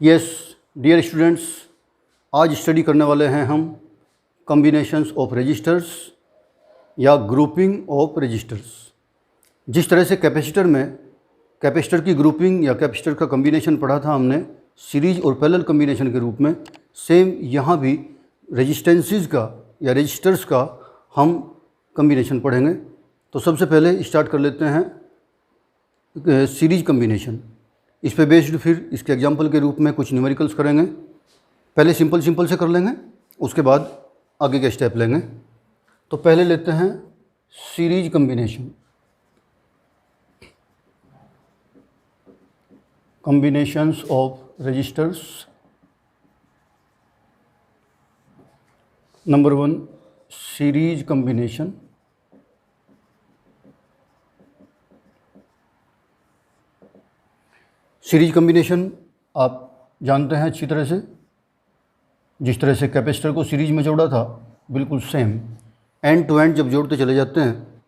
Yes dear students, आज study करने वाले हैं हम कॉम्बिनेशंस ऑफ रजिस्टर्स या ग्रुपिंग ऑफ रजिस्टर्स। जिस तरह से कैपेसिटर की ग्रुपिंग या कैपेसिटर का कॉम्बिनेशन पढ़ा था हमने सीरीज और पैरेलल कॉम्बिनेशन के रूप में, सेम यहाँ भी रेजिस्टेंसेस का या रजिस्टर्स का हम कॉम्बिनेशन पढ़ेंगे। तो सबसे पहले स्टार्ट कर लेते हैं सीरीज कॉम्बिनेशन। इस पे बेस्ड फिर इसके एग्जांपल के रूप में कुछ न्यूमेरिकल्स करेंगे। पहले सिंपल से कर लेंगे, उसके बाद आगे के स्टेप लेंगे। तो पहले लेते हैं series combination. Combinations of resistors. Number 1 series combination. Series combination आप जानते हैं अच्छी तरह से, जिस तरह से कैपेसिटर को सीरीज में जोड़ा था बिल्कुल सेम एंड टू एंड जब जोड़ते चले जाते हैं,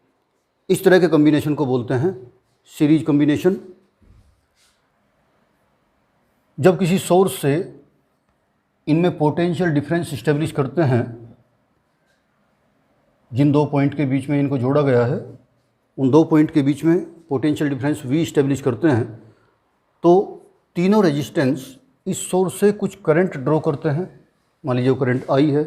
इस तरह के कॉम्बिनेशन को बोलते हैं सीरीज कॉम्बिनेशन। जब किसी सोर्स से इनमें पोटेंशियल डिफरेंस इस्टेब्लिश करते हैं, जिन दो पॉइंट के बीच में इनको जोड़ा गया है उन दो पॉइंट के बीच में पोटेंशियल डिफरेंस V इस्टेब्लिश करते हैं, तो तीनों रेजिस्टेंस इस सोर्स से कुछ करंट ड्रॉ करते हैं। मान लीजिए करंट I है।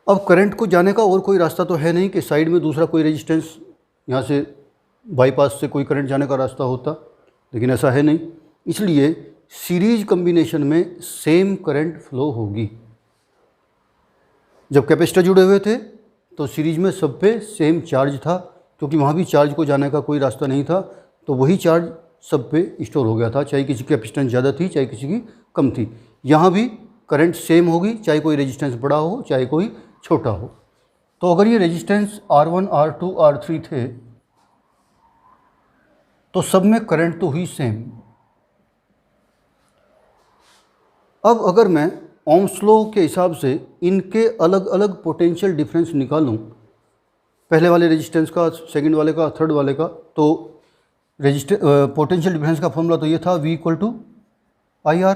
अब करंट को जाने का और कोई रास्ता तो है नहीं कि साइड में दूसरा कोई रेजिस्टेंस यहाँ से बाईपास से कोई करंट जाने का रास्ता होता, लेकिन ऐसा है नहीं। इसलिए सीरीज कॉम्बिनेशन में सेम करंट फ्लो होगी। जब कैपेसिटर जुड़े हुए थे तो सीरीज में सब पे सेम चार्ज था, क्योंकि वहाँ भी चार्ज को जाने का कोई रास्ता नहीं था, तो वही चार्ज सब पे स्टोर हो गया था, चाहे किसी की कैपेसिटेंस ज़्यादा थी चाहे किसी की कम थी। यहाँ भी करंट सेम होगी, चाहे कोई रेजिस्टेंस बड़ा हो चाहे कोई छोटा हो। तो अगर ये रेजिस्टेंस R1, R2, R3 थे तो सब में करंट तो हुई सेम। अब अगर मैं ओम्स लॉ के हिसाब से इनके अलग अलग पोटेंशियल डिफरेंस निकालूं, पहले वाले रेजिस्टेंस का, सेकंड वाले का, थर्ड वाले का, तो पोटेंशियल डिफरेंस का फॉर्मूला तो ये था V = IR।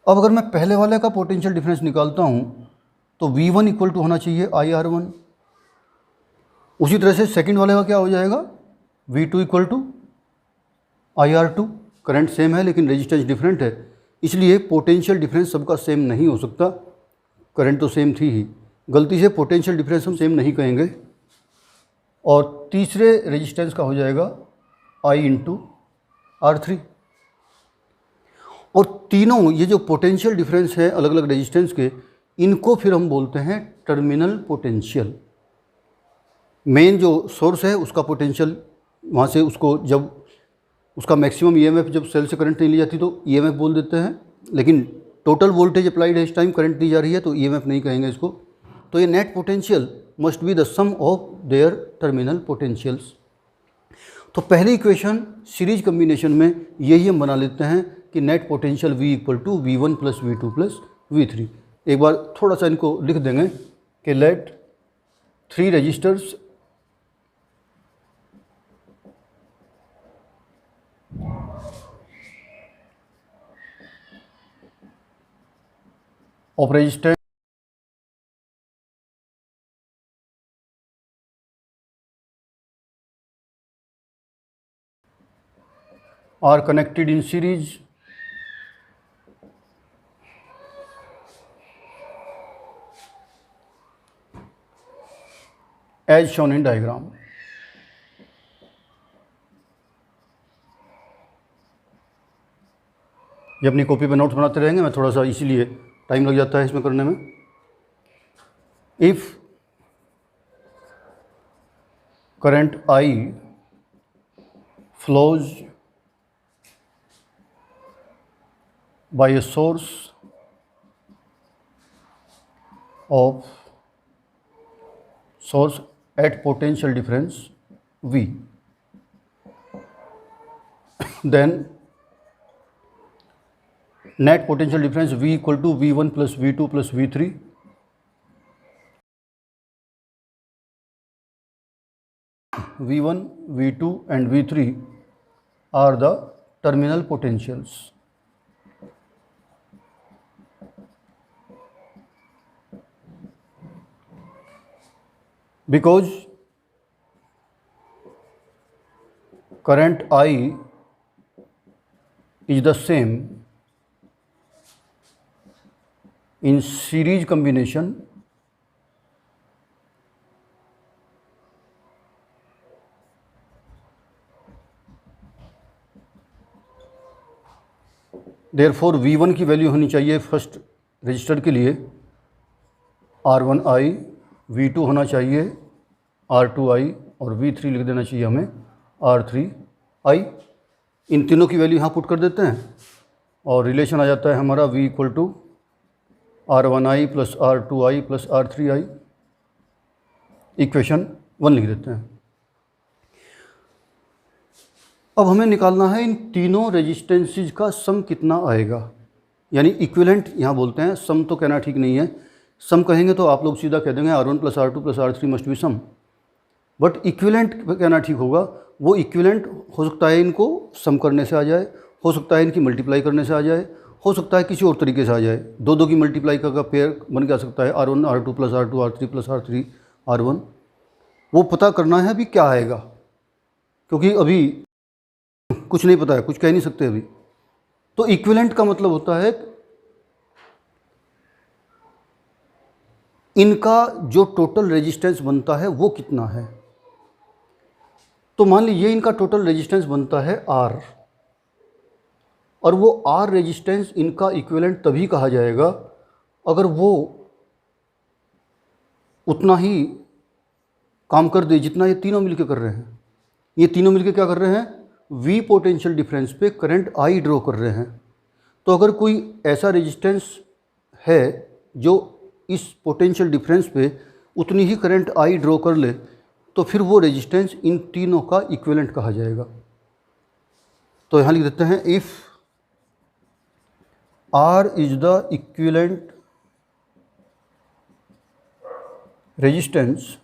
अब अगर मैं पहले वाले का पोटेंशियल डिफरेंस निकालता हूँ तो V1 = होना चाहिए IR1। उसी तरह से सेकंड वाले का क्या हो जाएगा, V2 = IR2। करंट सेम है लेकिन रेजिस्टेंस डिफरेंट है, इसलिए पोटेंशियल डिफरेंस सबका सेम नहीं हो सकता। करंट तो सेम थी ही, गलती से पोटेंशियल डिफरेंस हम सेम नहीं कहेंगे। और तीसरे रेजिस्टेंस का हो जाएगा I × R3। और तीनों ये जो पोटेंशियल डिफरेंस है अलग अलग रेजिस्टेंस के, इनको फिर हम बोलते हैं टर्मिनल पोटेंशियल। मेन जो सोर्स है उसका पोटेंशियल, वहाँ से उसको जब उसका मैक्सिमम EMF जब सेल से करंट नहीं ली जाती तो EMF बोल देते हैं, लेकिन टोटल वोल्टेज अप्लाइड है, इस टाइम करंट दी जा रही है तो EMF नहीं कहेंगे इसको। तो ये net potential must be the sum of their terminal potentials. तो पहली इक्वेशन सीरीज कॉम्बिनेशन में यही हम बना लेते हैं कि net potential V = V1 + V2 + V3। एक बार थोड़ा सा इनको लिख देंगे कि let 3 resistors of resistance are connected in series as shown in diagram। ये अपनी कॉपी पे नोट्स बनाते रहेंगे, मैं थोड़ा सा इसीलिए टाइम लग जाता है इसमें करने में। If current I flows by a source at potential difference V, then net potential difference V = V1 + V2 + V3 V1, V2 and V3 are the terminal potentials. Because current I is the same in series combination therefore V1 की value होनी चाहिए first resistor के लिए R1I, V2 होना चाहिए R2I और V3 लिख देना चाहिए हमें R3I। इन तीनों की वैल्यू यहाँ पुट कर देते हैं और रिलेशन आ जाता है हमारा V equal to R1I plus R2I plus R3I। Equation 1 लिख देते हैं। अब हमें निकालना है इन तीनों रेजिस्टेंसेस का सम कितना आएगा, यानी इक्विवेलेंट यहाँ बोलते हैं, सम तो कहना ठीक नहीं है। सम कहेंगे तो आप लोग सीधा कह देंगे R1 plus R2 plus R3 must be sum, but equivalent कहना ठीक होगा। वो इक्विवेलेंट हो सकता है इनको सम करने से आ जाए, हो सकता है इनकी मल्टीप्लाई करने से आ जाए, हो सकता है किसी और तरीके से आ जाए। दो दो की मल्टीप्लाई का पेयर बन के आ सकता है R1 R2 plus R2 R3 plus R3 R1। वो पता करना है अभी क्या आएगा, क्योंकि अभी कुछ नहीं पता है, कुछ कह नहीं सकते अभी। तो इक्विवेलेंट का मतलब होता है इनका जो टोटल रेजिस्टेंस बनता है वो कितना है। तो मान लीजिए इनका टोटल रेजिस्टेंस बनता है R, और वो R रेजिस्टेंस इनका इक्विवेलेंट तभी कहा जाएगा अगर वो उतना ही काम कर दे जितना ये तीनों मिलकर कर रहे हैं। ये तीनों मिलकर क्या कर रहे हैं, V पोटेंशियल डिफरेंस पे करंट I ड्रॉ कर रहे हैं। तो अगर कोई ऐसा रेजिस्टेंस है जो इस पोटेंशियल डिफरेंस पे उतनी ही करंट I ड्रॉ कर ले, तो फिर वो रेजिस्टेंस इन तीनों का इक्विवेलेंट कहा जाएगा। तो यहाँ लिख देते हैं if R is the equivalent resistance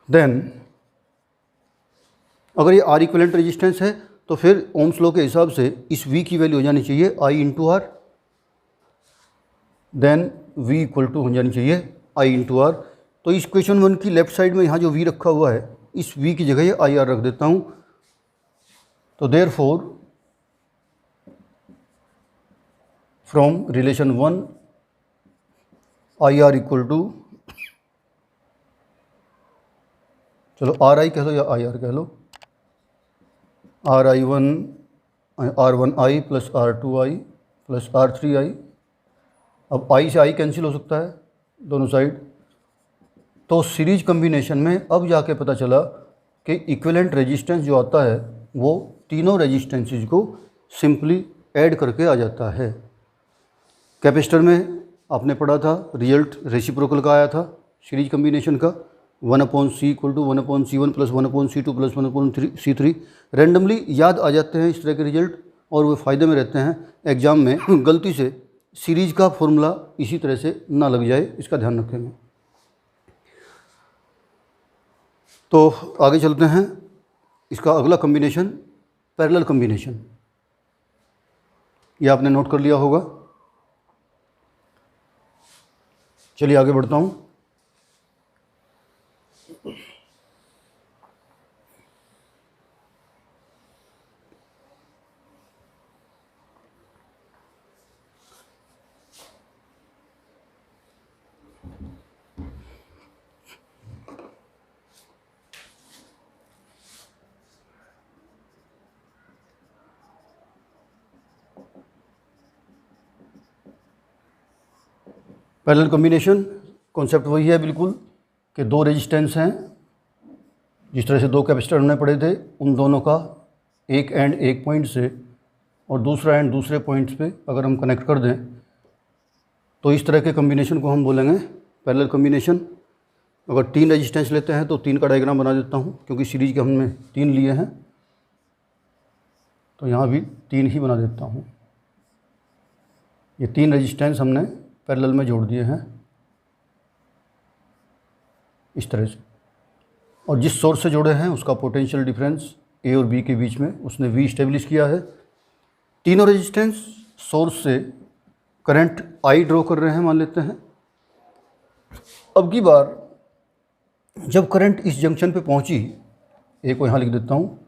then, अगर ये R इक्विवेलेंट रेजिस्टेंस है तो फिर ओम्स लॉ के हिसाब से इस V की वैल्यू हो जानी चाहिए I into R, then V equal to हो जानी चाहिए I इंटू R। तो इस क्वेश्चन 1 की लेफ्ट साइड में यहाँ जो V रखा हुआ है, इस V की जगह ये IR रख देता हूँ। तो therefore from relation 1 IR equal to, चलो RI कह लो या IR कह लो, R1I plus R2I plus R3I। अब I से I कैंसिल हो सकता है दोनों साइड। तो सीरीज कम्बिनेशन में अब जाके पता चला कि इक्विवेलेंट रेजिस्टेंस जो आता है वो तीनों रेजिस्टेंसेस को सिंपली ऐड करके आ जाता है। कैपेसिटर में आपने पढ़ा था रिजल्ट रेसिप्रोकल का आया था सीरीज कम्बिनेशन का, 1/C equal to 1/C1 plus 1/C2 plus 1/C3। Randomly याद आ जाते हैं इस तरह के रिजल्ट और वो फ़ायदे में रहते हैं। एग्ज़ाम में गलती से सीरीज का फॉर्मूला इसी तरह से ना लग जाए, इसका ध्यान रखेंगे। तो आगे चलते हैं। इसका अगला कम्बिनेशन पैरेलल कम्बिनेशन, ये आपने नोट कर लिया होगा। चलिए आगे बढ़ता हूँ। पैरेलल कम्बिनेशन कॉन्सेप्ट वही है बिल्कुल कि दो रेजिस्टेंस हैं, जिस तरह से दो कैपेसिटर हमने पढ़े थे, उन दोनों का एक एंड एक पॉइंट से और दूसरा एंड दूसरे पॉइंट्स पे अगर हम कनेक्ट कर दें तो इस तरह के कम्बिनेशन को हम बोलेंगे पैरेलल कम्बिनेशन। अगर 3 रेजिस्टेंस लेते हैं तो 3 का डायग्राम बना देता हूँ, क्योंकि सीरीज के हमने 3 लिए हैं तो यहाँ भी 3 ही बना देता हूँ। ये 3 रेजिस्टेंस हमने पैरेलल में जोड़ दिए हैं इस तरह से। और जिस सोर्स से जुड़े हैं उसका पोटेंशियल डिफरेंस ए और बी के बीच में उसने वी इस्टेब्लिश किया है। तीनों रेजिस्टेंस सोर्स से करंट आई ड्रॉ कर रहे हैं मान लेते हैं। अब की बार जब करंट इस जंक्शन पे पहुंची, ए को यहाँ लिख देता हूँ,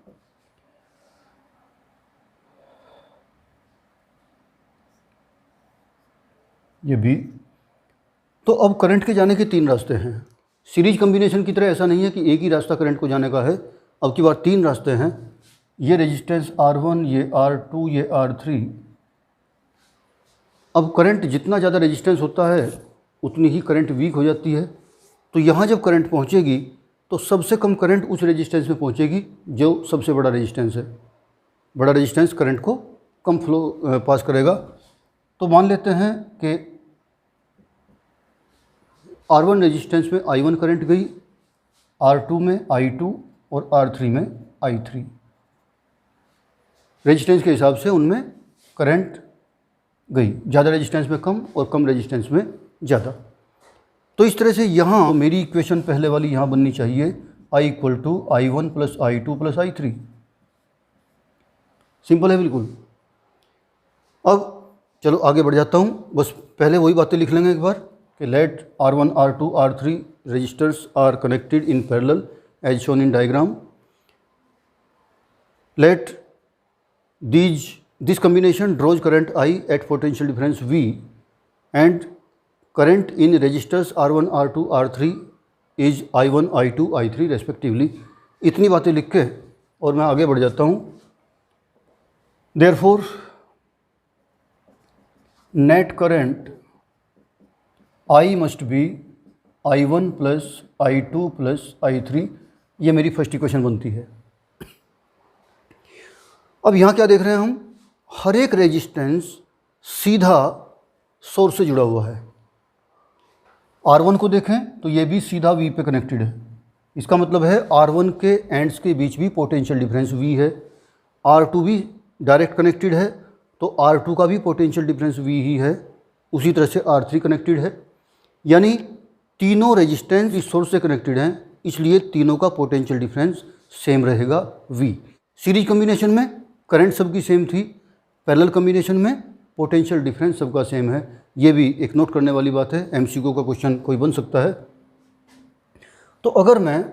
ये बी, तो अब करंट के जाने के तीन रास्ते हैं। सीरीज कम्बिनेशन की तरह ऐसा नहीं है कि एक ही रास्ता करंट को जाने का है, अब की बार तीन रास्ते हैं। ये रेजिस्टेंस R1, ये R2, ये R3। अब करंट जितना ज़्यादा रेजिस्टेंस होता है उतनी ही करंट वीक हो जाती है। तो यहाँ जब करंट पहुँचेगी तो सबसे कम करंट उस रेजिस्टेंस में पहुँचेगी जो सबसे बड़ा रेजिस्टेंस है। बड़ा रेजिस्टेंस करंट को कम फ्लो पास करेगा। तो मान लेते हैं कि R1 रेजिस्टेंस में I1 करंट गई, R2 में I2 और R3 में I3। रेजिस्टेंस के हिसाब से उनमें करंट गई, ज़्यादा रेजिस्टेंस में कम और कम रेजिस्टेंस में ज़्यादा। तो इस तरह से यहाँ मेरी इक्वेशन पहले वाली यहाँ बननी चाहिए, I = I1 + I2 + I3। Simple है बिल्कुल। अब चलो आगे बढ़ जाता हूँ, बस पहले वही बातें लिख लेंगे एक बार कि let R1, R2, R3 registers are connected in parallel as shown in diagram. Let this combination draws current I at potential difference V and current in registers R1, R2, R3 is I1, I2, I3 respectively। इतनी बातें लिख के और मैं आगे बढ़ जाता हूँ। Therefore net current I must B I1 + I2 + I3। ये मेरी फर्स्ट इक्वेशन बनती है। अब यहाँ क्या देख रहे हैं हम, हर एक रेजिस्टेंस सीधा सोर्स से जुड़ा हुआ है। R1 को देखें तो ये भी सीधा V पे कनेक्टेड है। इसका मतलब है R1 के एंड्स के बीच भी पोटेंशियल डिफरेंस V है। R2 भी डायरेक्ट कनेक्टेड है तो R2 का भी पोटेंशियल डिफरेंस V ही है। उसी तरह से R3 कनेक्टेड है, यानी तीनों रेजिस्टेंस इस सोर्स से कनेक्टेड हैं, इसलिए तीनों का पोटेंशियल डिफरेंस सेम रहेगा V। सीरीज कम्बिनेशन में करंट सबकी सेम थी, पैरेलल कम्बिनेशन में पोटेंशियल डिफरेंस सबका सेम है। ये भी एक नोट करने वाली बात है, MCQ का क्वेश्चन कोई बन सकता है। तो अगर मैं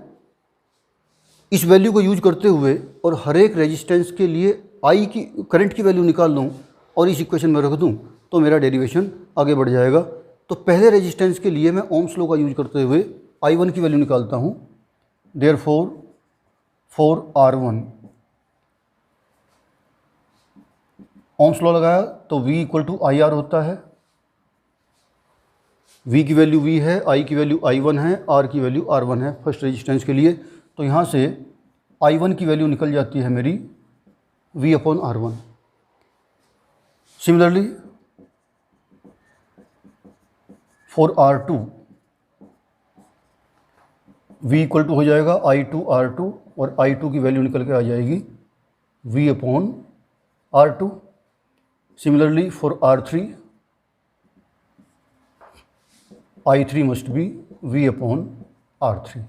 इस वैल्यू को यूज करते हुए और हर एक रेजिस्टेंस के लिए I की करंट की वैल्यू निकाल लूँ और इस इक्वेशन में रख दूँ तो मेरा डेरिवेशन आगे बढ़ जाएगा। तो पहले रेजिस्टेंस के लिए मैं ओम्स लॉ का यूज करते हुए I1 की वैल्यू निकालता हूँ। Therefore for R1 Ohm's law लगाया तो V = IR होता है। V की वैल्यू V है, I की वैल्यू I1 है, R की वैल्यू R1 है फर्स्ट रेजिस्टेंस के लिए। तो यहाँ से I1 की वैल्यू निकल जाती है मेरी V/R1। Similarly for R2 V = हो जाएगा I2R2 और I2 की वैल्यू निकल के आ जाएगी V/R2। Similarly for R3 I3 must be V/R3।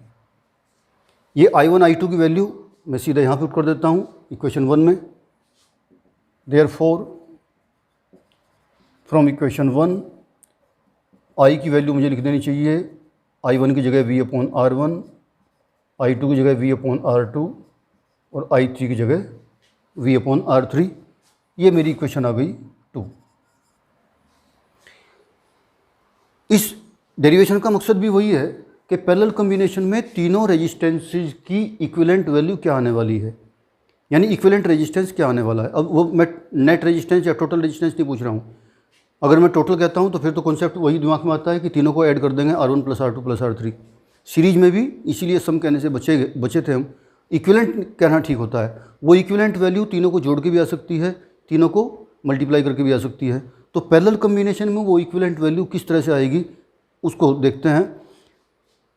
ये I1 I2 की वैल्यू मैं सीधा यहाँ पुट कर देता हूँ इक्वेशन 1 में। देयरफॉर फ्रॉम इक्वेशन 1 I की वैल्यू मुझे लिख देनी चाहिए I1 की जगह V/R1, I2 की जगह V/R2 और I3 की जगह V/R3। ये मेरी इक्वेशन आ गई 2। इस डेरिवेशन का मकसद भी वही है कि पैरेलल कम्बिनेशन में तीनों रेजिस्टेंसेस की इक्विवेलेंट वैल्यू क्या आने वाली है, यानी इक्विवेलेंट रेजिस्टेंस क्या आने वाला है। अब वो मैं नेट रेजिस्टेंस या टोटल रेजिस्टेंस नहीं पूछ रहा हूँ। अगर मैं टोटल कहता हूँ तो फिर तो कॉन्सेप्ट वही दिमाग में आता है कि तीनों को ऐड कर देंगे R1 + R2 + R3। सीरीज में भी इसीलिए सम कहने से बचे थे हम। इक्विवेलेंट कहना ठीक होता है। वो इक्विवेलेंट वैल्यू तीनों को जोड़ के भी आ सकती है, तीनों को मल्टीप्लाई करके भी आ सकती है। तो पैरेलल कम्बिनेशन में वो इक्विवेलेंट वैल्यू किस तरह से आएगी उसको देखते हैं।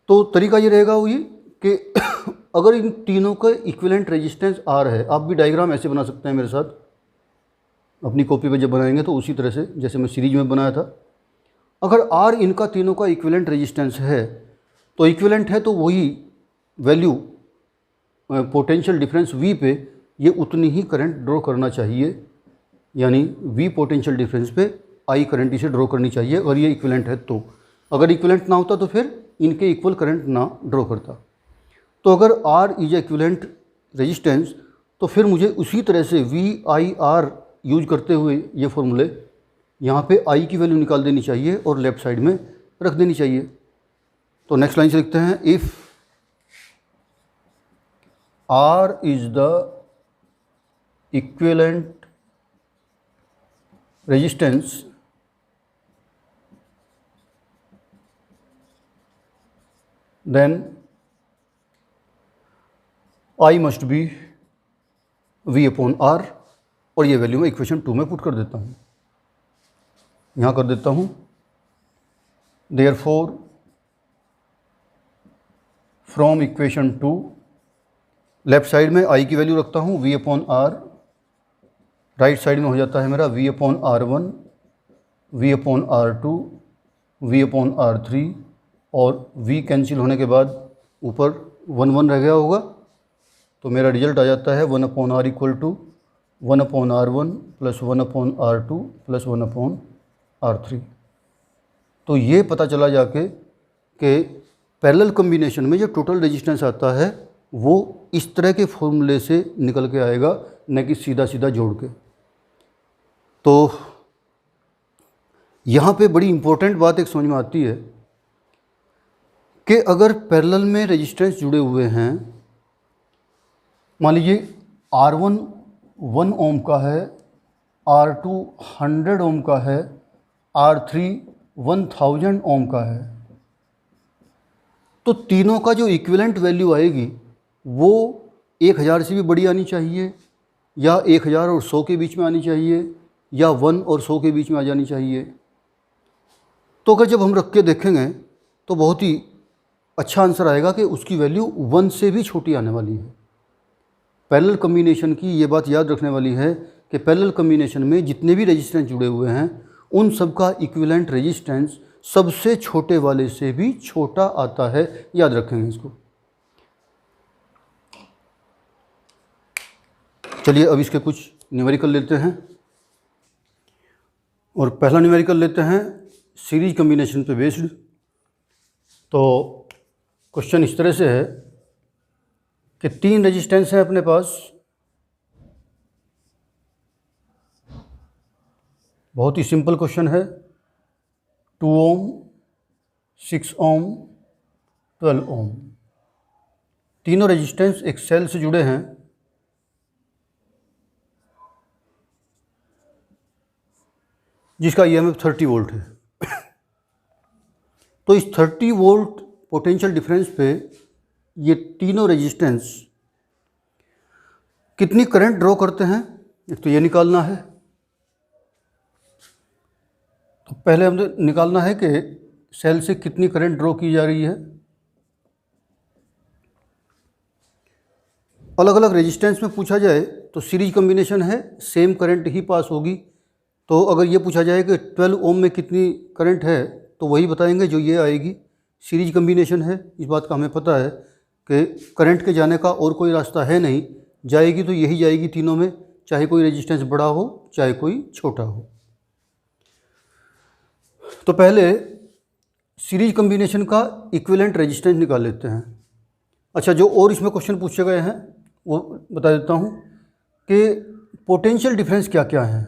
तो तरीका ये रहेगा वही कि अगर इन तीनों का इक्विवेलेंट रेजिस्टेंस R है, आप भी डायग्राम ऐसे बना सकते हैं मेरे साथ अपनी कॉपी पे जब बनाएंगे तो उसी तरह से जैसे मैं सीरीज में बनाया था। अगर R इनका तीनों का इक्विवेलेंट रेजिस्टेंस है तो इक्विवेलेंट है तो वही वैल्यू पोटेंशियल डिफरेंस V पे ये उतनी ही करंट ड्रॉ करना चाहिए, यानी V पोटेंशियल डिफरेंस पे I करंट इसे ड्रॉ करनी चाहिए और ये इक्विवेलेंट है। तो अगर इक्विवेलेंट ना होता तो फिर इनके इक्वल करंट ना ड्रॉ करता। तो अगर R इज इक्विवेलेंट रेजिस्टेंस तो फिर मुझे उसी तरह से VIR यूज करते हुए ये फॉर्मूले यहाँ पे I की वैल्यू निकाल देनी चाहिए और लेफ़्ट साइड में रख देनी चाहिए। तो नेक्स्ट लाइन से लिखते हैं, if R is the equivalent resistance then I must be V upon R, और ये वैल्यू मैं इक्वेशन 2 में पुट कर देता हूँ, यहाँ कर देता हूँ। Therefore from equation 2 left side में I की वैल्यू रखता हूँ V upon R, right side में हो जाता है मेरा V upon R1, V upon R2, V upon R3, और V कैंसिल होने के बाद ऊपर 1 1 रह गया होगा, तो मेरा रिजल्ट आ जाता है 1 upon R equal to 1 upon R1 plus 1 upon R2 plus 1 upon R3। तो ये पता चला जाके कि पैरेलल कम्बिनेशन में जो टोटल रेजिस्टेंस आता है वो इस तरह के फॉर्मूले से निकल के आएगा, न कि सीधा सीधा जोड़ के। तो यहाँ पे बड़ी इम्पोर्टेंट बात एक समझ में आती है कि अगर पैरेलल में रेजिस्टेंस जुड़े हुए हैं, मान लीजिए R1 1 ओम का है, R2 100 ओम का है, R3 1000 ओम का है, तो तीनों का जो इक्विवेलेंट वैल्यू आएगी वो 1000 से भी बड़ी आनी चाहिए, या 1000 और 100 के बीच में आनी चाहिए, या 1 और 100 के बीच में आ जानी चाहिए। तो अगर जब हम रख के देखेंगे तो बहुत ही अच्छा आंसर आएगा कि उसकी वैल्यू 1 से भी छोटी आने वाली है। पैरेलल कम्बिनेशन की ये बात याद रखने वाली है कि पैरेलल कम्बिनेशन में जितने भी रेजिस्टेंस जुड़े हुए हैं उन सब का इक्विवेलेंट रेजिस्टेंस सबसे छोटे वाले से भी छोटा आता है, याद रखेंगे इसको। चलिए अब इसके कुछ न्यूमेरिकल लेते हैं, और पहला न्यूमेरिकल लेते हैं सीरीज कम्बिनेशन पे बेस्ड। तो क्वेश्चन इस तरह से है कि 3 रेजिस्टेंस हैं अपने पास, बहुत ही सिंपल क्वेश्चन है। 2 ओम, 6 ओम, 12 ओम, तीनों रेजिस्टेंस एक सेल से जुड़े हैं। जिसका ईएमएफ 30 वोल्ट है। तो इस 30 वोल्ट पोटेंशियल डिफरेंस पे ये तीनों रेजिस्टेंस कितनी करंट ड्रॉ करते हैं, एक तो ये निकालना है। तो पहले हमें निकालना है कि सेल से कितनी करंट ड्रॉ की जा रही है। अलग अलग रेजिस्टेंस में पूछा जाए तो सीरीज कम्बिनेशन है, सेम करंट ही पास होगी। तो अगर ये पूछा जाए कि 12 ओम में कितनी करंट है तो वही बताएंगे जो ये आएगी। सीरीज कम्बिनेशन है, इस बात का हमें पता है कि करंट के जाने का और कोई रास्ता है नहीं, जाएगी तो यही जाएगी तीनों में, चाहे कोई रेजिस्टेंस बड़ा हो चाहे कोई छोटा हो। तो पहले सीरीज कम्बिनेशन का इक्विवेलेंट रेजिस्टेंस निकाल लेते हैं। अच्छा, जो और इसमें क्वेश्चन पूछे गए हैं वो बता देता हूँ कि पोटेंशियल डिफरेंस क्या क्या है।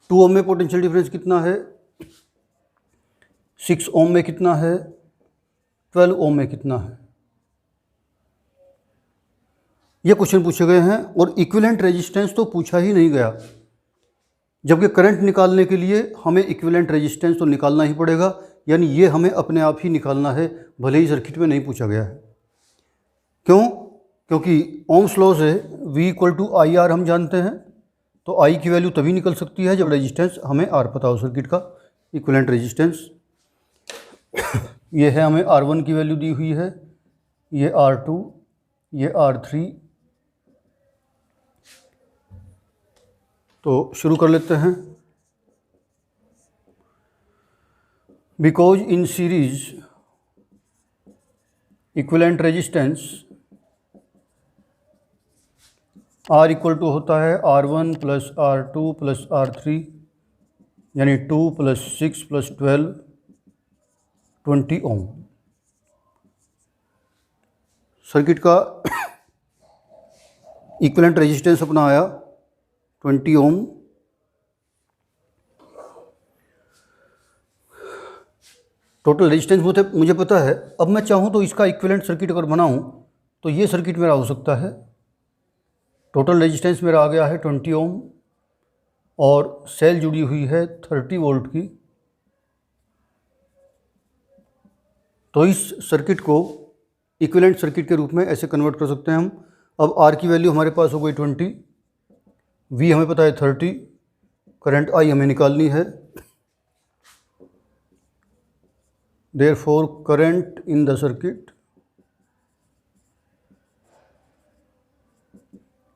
2 ओम में पोटेंशियल डिफरेंस कितना है, 6 ओम में कितना है, 12 ओम में कितना है, ये क्वेश्चन पूछे गए हैं। और इक्विवेलेंट रेजिस्टेंस तो पूछा ही नहीं गया, जबकि करंट निकालने के लिए हमें इक्विवेलेंट रेजिस्टेंस तो निकालना ही पड़ेगा, यानी ये हमें अपने आप ही निकालना है, भले ही सर्किट में नहीं पूछा गया है। क्यों? क्योंकि ओम्स लॉ से V equal to I R हम जानते हैं, तो I की वैल्यू तभी निकल सकती है जब रेजिस्टेंस हमें R पता हो सर्किट का, इक्विवेलेंट रेजिस्टेंस। ये है, हमें R1 की वैल्यू दी हुई है, ये R2, ये R3। तो शुरू कर लेते हैं। Because in series equivalent resistance R equal to होता है R1 plus R2 plus R3, यानी 2 प्लस 6 प्लस 12 20 ओम। सर्किट का इक्विवेलेंट रेजिस्टेंस अपना आया 20 ओम। टोटल रेजिस्टेंस मुझे पता है। अब मैं चाहूँ तो इसका इक्विवेलेंट सर्किट अगर बनाऊँ तो ये सर्किट मेरा हो सकता है। टोटल रेजिस्टेंस मेरा आ गया है 20 ओम और सेल जुड़ी हुई है 30 वोल्ट की। तो इस सर्किट को इक्विवेलेंट सर्किट के रूप में ऐसे कन्वर्ट कर सकते हैं हम। अब R की वैल्यू हमारे पास हो गई 20, V हमें पता है 30, करंट I हमें निकालनी है। Therefore current in the circuit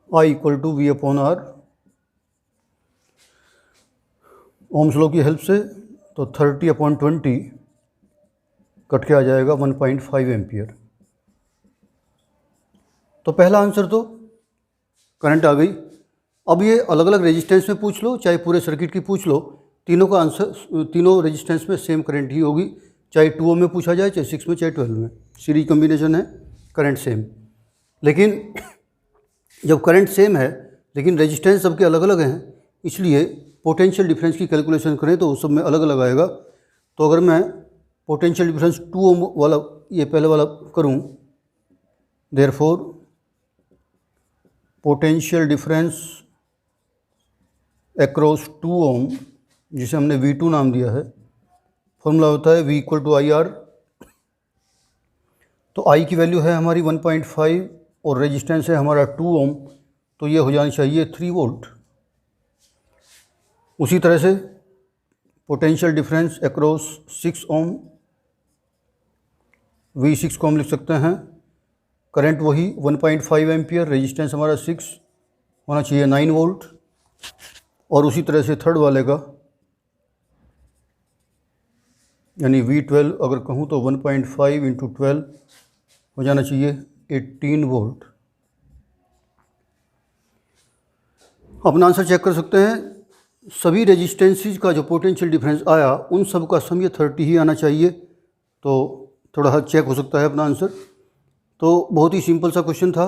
I equal to V upon R। Ohm's law की हेल्प से तो 30 अपॉन 20 कट के आ जाएगा 1.5 एम्पियर। तो पहला आंसर तो करंट आ गई। अब ये अलग अलग रेजिस्टेंस में पूछ लो चाहे पूरे सर्किट की पूछ लो, तीनों का आंसर तीनों रेजिस्टेंस में सेम करंट ही होगी, चाहे 2 ओम में पूछा जाए, चाहे 6 में, चाहे 12 में। सीरीज कॉम्बिनेशन है, करंट सेम। लेकिन जब करंट सेम है लेकिन रेजिस्टेंस सबके अलग अलग हैं, इसलिए पोटेंशियल डिफरेंस की कैलकुलेशन करें तो उस सब में अलग अलग आएगा। तो अगर मैं पोटेंशियल डिफरेंस 2 ओम वाला ये पहले वाला करूं, देयरफॉर पोटेंशियल डिफरेंस अक्रॉस 2 ओम, जिसे हमने V2 नाम दिया है, फॉर्मूला होता है V इक्वल टू IR। तो I की वैल्यू है हमारी 1.5 और रेजिस्टेंस है हमारा 2 ओम, तो ये हो जानी चाहिए 3 वोल्ट। उसी तरह से पोटेंशियल डिफरेंस अक्रॉस 6 ओम, V6 को हम लिख सकते हैं। करंट वही 1.5 एम्पियर, रेजिस्टेंस हमारा 6 होना चाहिए 9 वोल्ट। और उसी तरह से थर्ड वाले का यानी V12 अगर कहूँ तो 1.5 इंटू 12 हो जाना चाहिए 18 वोल्ट। अपना आंसर चेक कर सकते हैं। सभी रेजिस्टेंसेस का जो पोटेंशियल डिफरेंस आया उन सब का सम ये 30 ही आना चाहिए, तो थोड़ा सा चेक हो सकता है अपना आंसर। तो बहुत ही सिंपल सा क्वेश्चन था।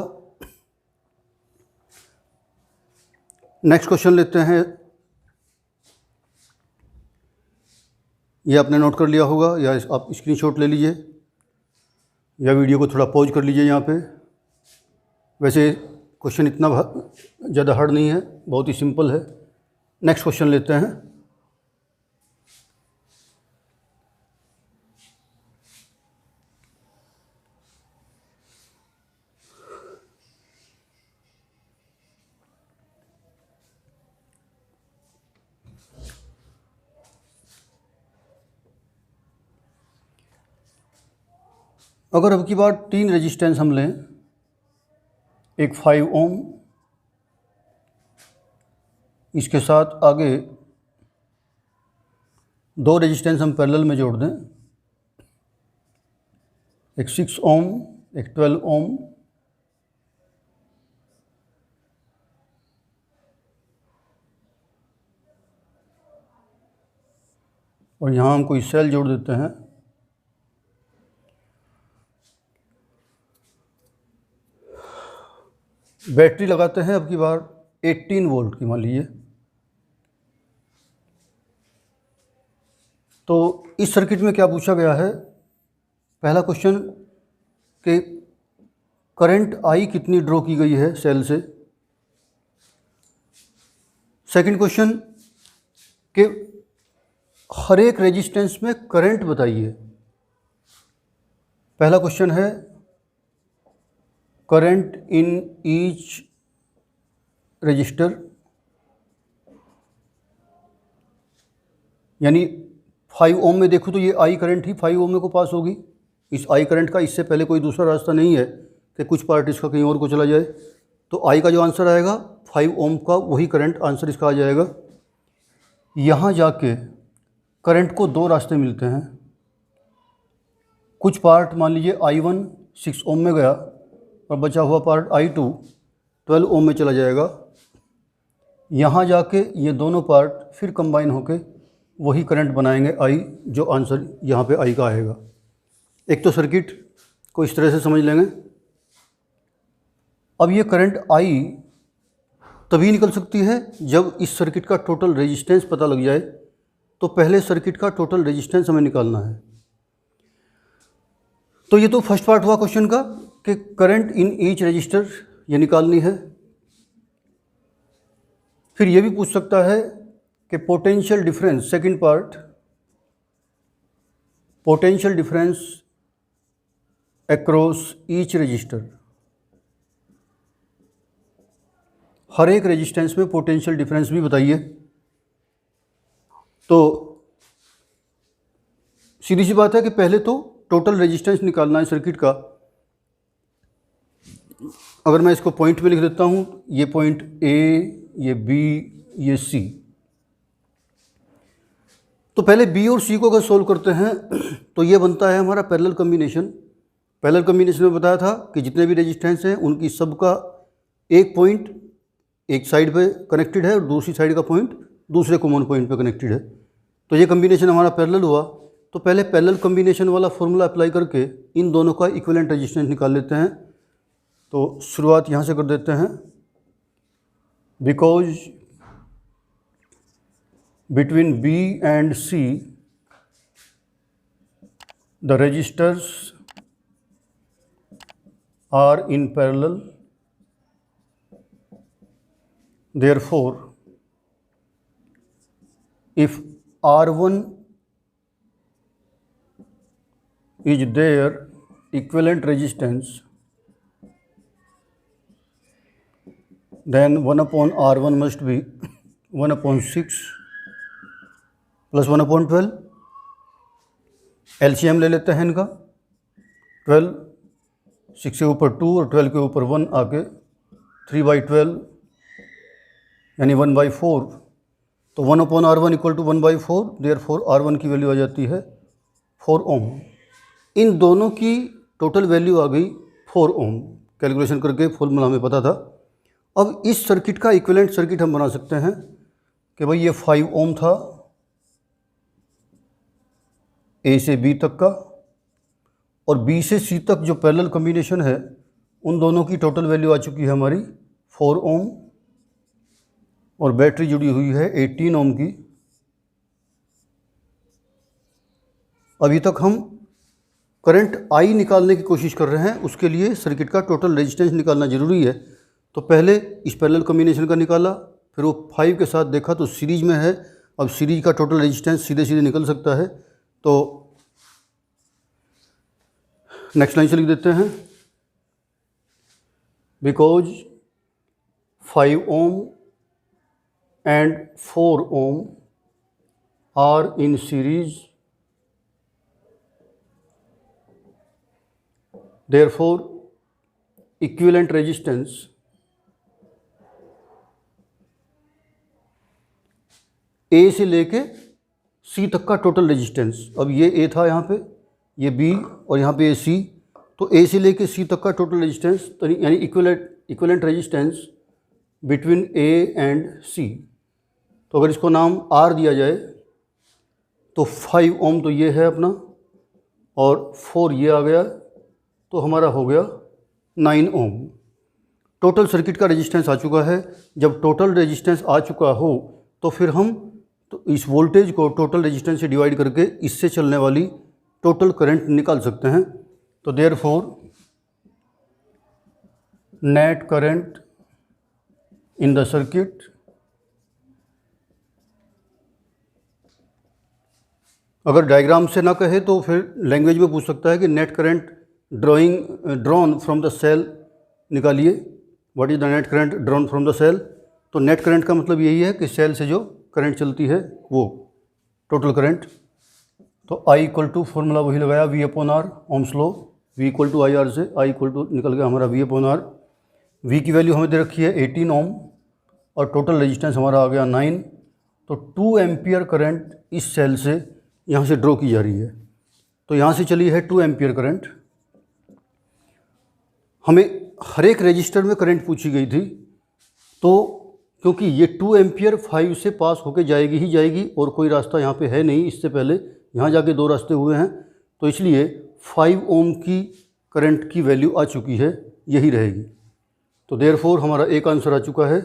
नेक्स्ट क्वेश्चन लेते हैं। ये आपने नोट कर लिया होगा या आप स्क्रीनशॉट ले लीजिए या वीडियो को थोड़ा पॉज कर लीजिए यहाँ पे। वैसे क्वेश्चन इतना ज़्यादा हार्ड नहीं है, बहुत ही सिंपल है। नेक्स्ट क्वेश्चन लेते हैं। अगर अब की बार 3 रेजिस्टेंस हम लें, एक 5 ओम, इसके साथ आगे 2 रेजिस्टेंस हम पैरेलल में जोड़ दें, एक 6 ओम, एक 12 ओम, और यहाँ हम कोई सेल जोड़ देते हैं। बैटरी लगाते हैं अब की बार 18 वोल्ट की, मान लीजिए। तो इस सर्किट में क्या पूछा गया है, पहला क्वेश्चन कि करंट I कितनी ड्रॉ की गई है सेल से। सेकंड क्वेश्चन कि हर एक रेजिस्टेंस में करंट बताइए। पहला क्वेश्चन है करंट इन ईच रजिस्टर, यानी 5 ओम में देखूँ तो ये I करंट ही 5 ओम में को पास होगी। इस I करंट का इससे पहले कोई दूसरा रास्ता नहीं है कि कुछ पार्ट इसका कहीं और को चला जाए। तो I का जो आंसर आएगा 5 ओम का वही करंट आंसर इसका आ जाएगा। यहाँ जाके करंट को 2 रास्ते मिलते हैं। कुछ पार्ट मान लीजिए I1 6 ओम में गया और बचा हुआ पार्ट I2 12 ओम में चला जाएगा। यहाँ जाके ये दोनों पार्ट फिर कंबाइन होके वही करंट बनाएंगे I, जो आंसर यहाँ पे I का आएगा। एक तो सर्किट को इस तरह से समझ लेंगे। अब ये करंट I तभी निकल सकती है जब इस सर्किट का टोटल रेजिस्टेंस पता लग जाए। तो पहले सर्किट का टोटल रेजिस्टेंस हमें निकालना है। तो ये तो फर्स्ट पार्ट हुआ क्वेश्चन का कि करंट इन ईच रजिस्टर ये निकालनी है। फिर ये भी पूछ सकता है कि potential difference, second part, potential difference across each register. हर एक रेजिस्टेंस में पोटेंशियल डिफरेंस भी बताइए। तो सीधी सी बात है कि पहले तो टोटल रेजिस्टेंस निकालना है सर्किट का। अगर मैं इसको पॉइंट में लिख देता हूँ, ये पॉइंट A, ये B, ये C। तो पहले B और C को अगर सोल्व करते हैं तो ये बनता है हमारा पैरेलल कॉम्बिनेशन। पैरेलल कॉम्बिनेशन में बताया था कि जितने भी रेजिस्टेंस हैं उनकी सबका एक पॉइंट एक साइड पे कनेक्टेड है और दूसरी साइड का पॉइंट दूसरे कॉमन पॉइंट पे कनेक्टेड है। तो ये कॉम्बिनेशन हमारा पैरेलल हुआ। तो पहले पैरेलल कॉम्बिनेशन वाला फॉर्मूला अप्लाई करके इन दोनों का इक्विवेलेंट रेजिस्टेंस निकाल लेते हैं। तो शुरुआत यहाँ से कर देते हैं। Because between B and C the resistors are in parallel, therefore if R1 is their equivalent resistance, then 1 upon R1 must be 1 upon 6 plus 1 upon 12। LCM ले लेते हैं इनका। 12, 6 के ऊपर 2 और 12 के ऊपर 1 आके 3/12 यानी 1/4। तो 1 upon R1 equal to 1/4, therefore R1 की वैल्यू आ जाती है 4 ओम। इन दोनों की टोटल वैल्यू आ गई 4 ओम। कैलकुलेशन करके फॉर्मूला हमें पता था। अब इस सर्किट का इक्विवेलेंट सर्किट हम बना सकते हैं कि भाई ये 5 ओम था A से B तक का, और B से C तक जो पैरेलल कॉम्बिनेशन है उन दोनों की टोटल वैल्यू आ चुकी है हमारी 4 ओम, और बैटरी जुड़ी हुई है 18 ओम की। अभी तक हम करंट I निकालने की कोशिश कर रहे हैं, उसके लिए सर्किट का टोटल रेजिस्टेंस निकालना ज़रूरी है। तो पहले इस पैरेलल कॉम्बिनेशन का निकाला, फिर वो 5 के साथ देखा तो सीरीज में है। अब सीरीज का टोटल रेजिस्टेंस सीधे सीधे निकल सकता है। तो नेक्स्ट लाइन से लिख देते हैं, because 5 Om and 4 ohm are in series, therefore equivalent resistance A से लेके C तक का टोटल रेजिस्टेंस। अब ये A था यहाँ पे, ये B और यहाँ पे ये C। तो A से लेके C तक का टोटल रेजिस्टेंस तो यानी equivalent resistance between A and C। तो अगर इसको नाम R दिया जाए तो 5 ओम तो ये है अपना, और 4 ये आ गया, तो हमारा हो गया 9 ओम। टोटल सर्किट का रेजिस्टेंस आ चुका है। जब टोटल रेजिस्टेंस आ चुका हो तो फिर हम तो इस वोल्टेज को टोटल रेजिस्टेंस से डिवाइड करके इससे चलने वाली टोटल करंट निकाल सकते हैं। तो therefore net current in the circuit, अगर डायग्राम से ना कहे तो फिर लैंग्वेज में पूछ सकता है कि net current drawn from the cell निकालिए। What is the net current drawn from the cell. तो नेट करंट का मतलब यही है कि सेल से जो करंट चलती है वो टोटल करंट। तो I इक्वल टू फॉर्मूला वही लगाया V/R, Ohm's law, V equal to IR से I इक्वल टू निकल गया हमारा V/R। V की वैल्यू हमें दे रखी है 18 ओम और टोटल रेजिस्टेंस हमारा आ गया 9। तो 2 एम्पियर करंट इस सेल से यहाँ से ड्रॉ की जा रही है। तो यहाँ से चली है 2 एम्पियर करंट। हमें हर एक रजिस्टर में करंट पूछी गई थी, तो क्योंकि ये 2 एम्पियर 5 से पास होके जाएगी ही जाएगी और कोई रास्ता यहाँ पे है नहीं, इससे पहले यहाँ जाके 2 रास्ते हुए हैं, तो इसलिए 5 ओम की करंट की वैल्यू आ चुकी है, यही रहेगी। तो देयरफॉर हमारा एक आंसर आ चुका है।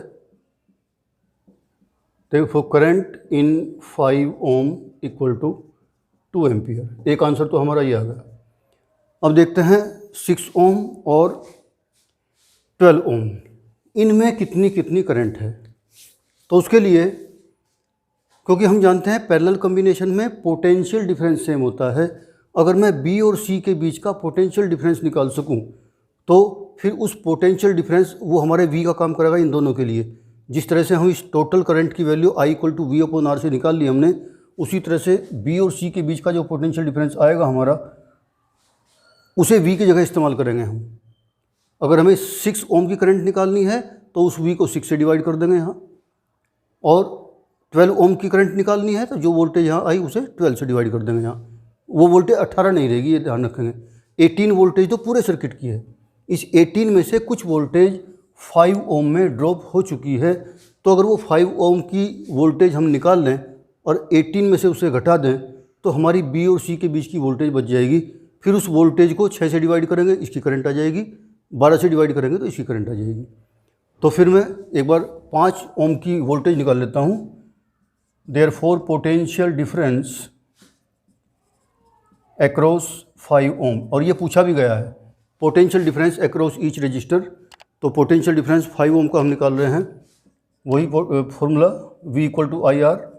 Therefore current in 5 ohm equal to 2 ampere, एक आंसर तो हमारा ये आ गया। अब देखते हैं 6 ओम और 12 ओम, इनमें कितनी कितनी करंट है। तो उसके लिए, क्योंकि हम जानते हैं पैरेलल कॉम्बिनेशन में पोटेंशियल डिफरेंस सेम होता है, अगर मैं बी और सी के बीच का पोटेंशियल डिफरेंस निकाल सकूं तो फिर उस पोटेंशियल डिफरेंस वो हमारे वी का काम करेगा इन दोनों के लिए। जिस तरह से हम इस टोटल करंट की value I equal to V upon R से निकाल ली हमने, उसी तरह से बी और सी के बीच का जो पोटेंशियल डिफरेंस आएगा हमारा, उसे वी की जगह इस्तेमाल करेंगे हम। अगर हमें 6 ओम की करंट निकालनी है तो उस वी को 6 से डिवाइड कर देंगे यहाँ, और 12 ओम की करंट निकालनी है तो जो वोल्टेज यहाँ आई उसे 12 से डिवाइड कर देंगे यहाँ। वो वोल्टेज 18 नहीं रहेगी, ये ध्यान रखेंगे। 18 वोल्टेज तो पूरे सर्किट की है, इस 18 में से कुछ वोल्टेज 5 ओम में ड्रॉप हो चुकी है, तो अगर वो 5 ओम की वोल्टेज हम निकाल लें और 18 में से उसे घटा दें तो हमारी बी और सी के बीच की वोल्टेज बच जाएगी। फिर उस वोल्टेज को 6 से डिवाइड करेंगे, इसकी करंट आ जाएगी, 12 से डिवाइड करेंगे तो इसकी करंट आ जाएगी। तो फिर मैं एक बार 5 ओम की वोल्टेज निकाल लेता हूँ। Therefore potential difference across 5 ohm, और ये पूछा भी गया है potential difference across each resistor. तो पोटेंशियल डिफरेंस 5 ओम का हम निकाल रहे हैं, वही formula V equal to I R.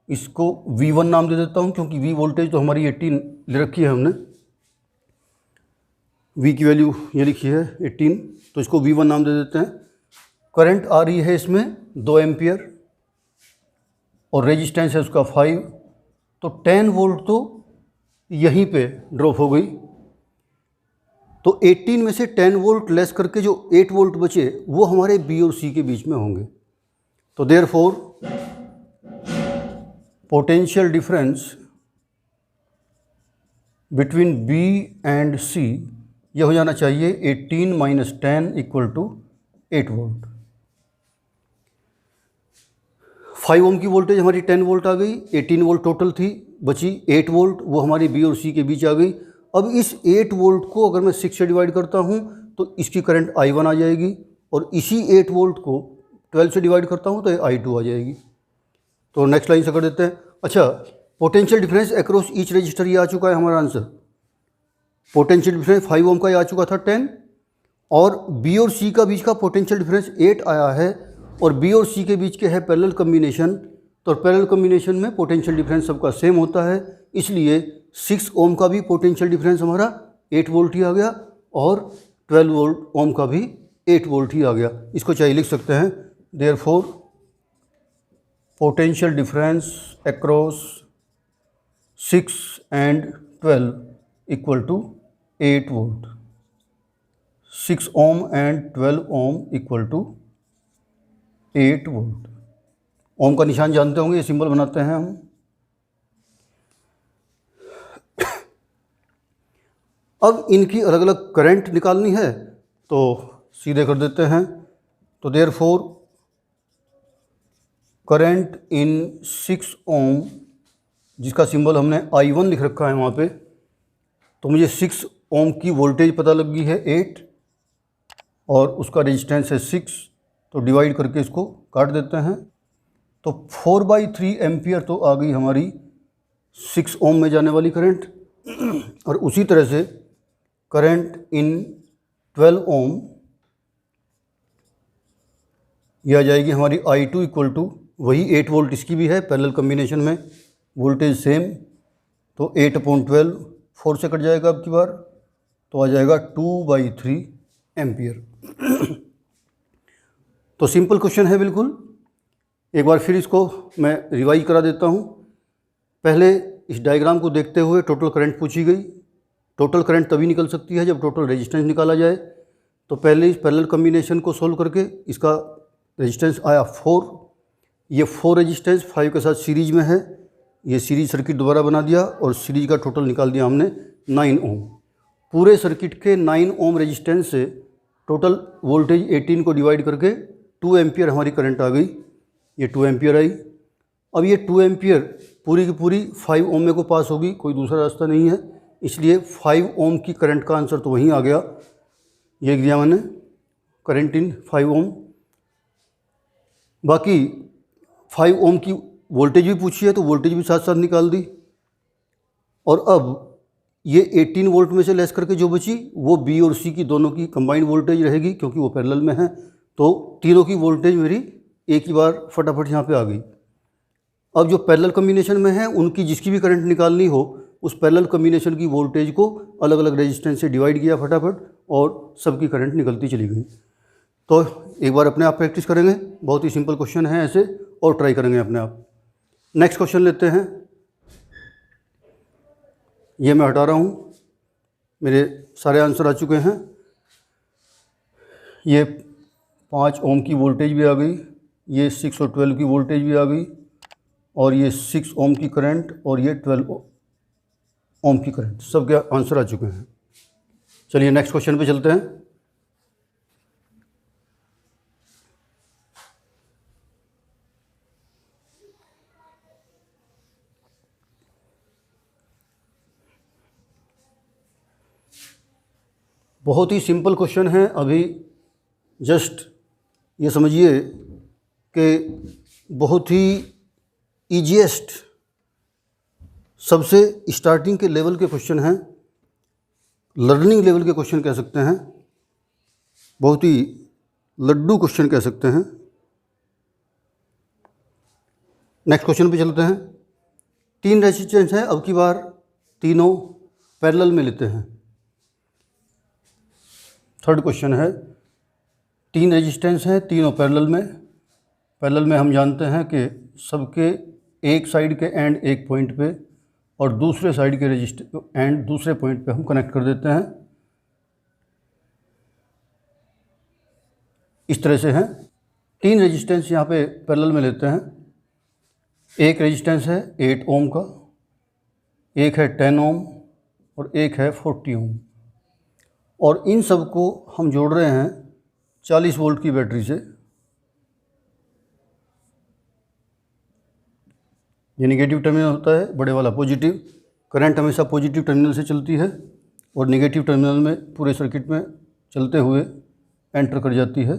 इसको V1 नाम दे देता हूँ क्योंकि V वोल्टेज तो हमारी 18 ले रखी है हमने, V की वैल्यू ये लिखी है 18, तो इसको V1 नाम दे देते हैं। करंट आ रही है इसमें 2 एम्पियर और रेजिस्टेंस है उसका 5, तो 10 वोल्ट तो यहीं पे ड्रॉप हो गई। तो 18 में से 10 वोल्ट लेस करके जो 8 वोल्ट बचे वो हमारे बी और सी के बीच में होंगे। तो therefore potential difference between B and C ये हो जाना चाहिए 18 minus 10 equal to 8 volt. 5 ohm की वोल्टेज हमारी 10 वोल्ट आ गई, 18 वोल्ट टोटल थी, बची 8 वोल्ट, वो हमारी बी और सी के बीच आ गई। अब इस 8 वोल्ट को अगर मैं 6 से डिवाइड करता हूँ तो इसकी करंट I1 आ जाएगी, और इसी 8 वोल्ट को 12 से डिवाइड करता हूँ तो ये I2 आ जाएगी। तो नेक्स्ट लाइन से कर देते हैं। अच्छा, potential difference across each register, ये आ चुका है हमारा आंसर। पोटेंशियल डिफरेंस 5 ओम का ये आ चुका था 10, और बी और सी का बीच का पोटेंशियल डिफरेंस 8 आया है, और बी और सी के बीच के है पैरेलल कॉम्बिनेशन। तो पैरेलल कॉम्बिनेशन में पोटेंशियल डिफरेंस सबका सेम होता है, इसलिए 6 ओम का भी पोटेंशियल डिफरेंस हमारा 8 वोल्ट ही आ गया, और 12 वोल्ट ओम का भी 8 वोल्ट ही आ गया। इसको चाहिए लिख सकते हैं, therefore potential difference across 6 and 12 equal to 8 volt. 6 ohm and 12 ohm equal to 8 volt. Ohm का निशान जानते होंगे, ये सिंबल बनाते हैं हम। अब इनकी अलग अलग करंट निकालनी है तो सीधे कर देते हैं। तो देयरफॉर करंट इन 6 ओम, जिसका सिंबल हमने I1 लिख रखा है वहाँ पे, तो मुझे 6 ओम की वोल्टेज पता लग गई है 8, और उसका रेजिस्टेंस है 6, तो डिवाइड करके इसको काट देते हैं। तो 4/3 एम्पियर तो आ गई हमारी 6 ओम में जाने वाली करंट। और उसी तरह से करंट इन 12 ओम यह आ जाएगी हमारी I2 इक्वल टू वही 8 वोल्ट, इसकी भी है पैरेलल कॉम्बिनेशन में वोल्टेज सेम। तो 8/12 4 से कट जाएगा अब की बार, तो आ जाएगा 2/3 एम्पियर। तो सिंपल क्वेश्चन है बिल्कुल। एक बार फिर इसको मैं रिवाइज करा देता हूँ। पहले इस डायग्राम को देखते हुए टोटल करंट पूछी गई। टोटल करंट तभी निकल सकती है जब टोटल रेजिस्टेंस निकाला जाए। तो पहले इस पैरेलल कॉम्बिनेशन को सोल्व करके इसका रेजिस्टेंस आया 4। ये 4 रेजिस्टेंस 5 के साथ सीरीज में है, ये सीरीज सर्किट दोबारा बना दिया और सीरीज का टोटल निकाल दिया हमने 9 ओम। पूरे सर्किट के 9 ओम रेजिस्टेंस से टोटल वोल्टेज 18 को डिवाइड करके 2 एम्पियर हमारी करंट आ गई, ये 2 एम्पियर आई। अब ये 2 एम्पियर पूरी की पूरी 5 ओम में को पास होगी, कोई दूसरा रास्ता नहीं है, इसलिए 5 ओम की करंट का आंसर तो वहीं आ गया, ये लिख दिया मैंने, करंट इन 5 ओम। बाकी 5 ओम की वोल्टेज भी पूछी है तो वोल्टेज भी साथ साथ निकाल दी। और अब ये 18 वोल्ट में से लेस करके जो बची वो बी और सी की दोनों की कंबाइंड वोल्टेज रहेगी, क्योंकि वो पैरेलल में है, तो तीनों की वोल्टेज मेरी एक ही बार फटाफट यहाँ पे आ गई। अब जो पैरेलल कम्बिनेशन में है उनकी जिसकी भी करंट निकालनी हो उस पैरेलल कम्बिनेशन की वोल्टेज को अलग अलग रेजिस्टेंस से डिवाइड किया फटाफट और सबकी करंट निकलती चली गई। तो एक बार अपने आप प्रैक्टिस करेंगे, बहुत ही सिंपल क्वेश्चन है ऐसे, और ट्राई करेंगे अपने आप। नेक्स्ट क्वेश्चन लेते हैं, ये मैं हटा रहा हूँ, मेरे सारे आंसर आ चुके हैं। ये 5 ओम की वोल्टेज भी आ गई, ये 6 और 12 की वोल्टेज भी आ गई, और ये 6 ओम की करंट और ये 12 ओम की करंट, सबके आंसर आ चुके हैं। चलिए नेक्स्ट क्वेश्चन पे चलते हैं। बहुत ही सिंपल क्वेश्चन है, अभी जस्ट ये समझिए कि बहुत ही ईजीएस्ट, सबसे स्टार्टिंग के लेवल के क्वेश्चन हैं, लर्निंग लेवल के क्वेश्चन कह सकते हैं, बहुत ही लड्डू क्वेश्चन कह सकते हैं। नेक्स्ट क्वेश्चन पे चलते हैं। 3 रेजिस्टेंस हैं, अब की बार तीनों पैरेलल में लेते हैं। थर्ड क्वेश्चन है, 3 रेजिस्टेंस हैं, तीनों पैरेलल में। पैरेलल में हम जानते हैं कि सबके एक साइड के एंड एक पॉइंट पे और दूसरे साइड के रेजिस्टर एंड दूसरे पॉइंट पे हम कनेक्ट कर देते हैं, इस तरह से हैं। 3 रेजिस्टेंस यहाँ पे पैरेलल में लेते हैं। एक रेजिस्टेंस है 8 ओम का, एक है 10 ओम और एक है 40 ओम, और इन सब को हम जोड़ रहे हैं 40 वोल्ट की बैटरी से। ये नेगेटिव टर्मिनल होता है, बड़े वाला पॉजिटिव, करंट हमेशा पॉजिटिव टर्मिनल से चलती है और नेगेटिव टर्मिनल में पूरे सर्किट में चलते हुए एंटर कर जाती है।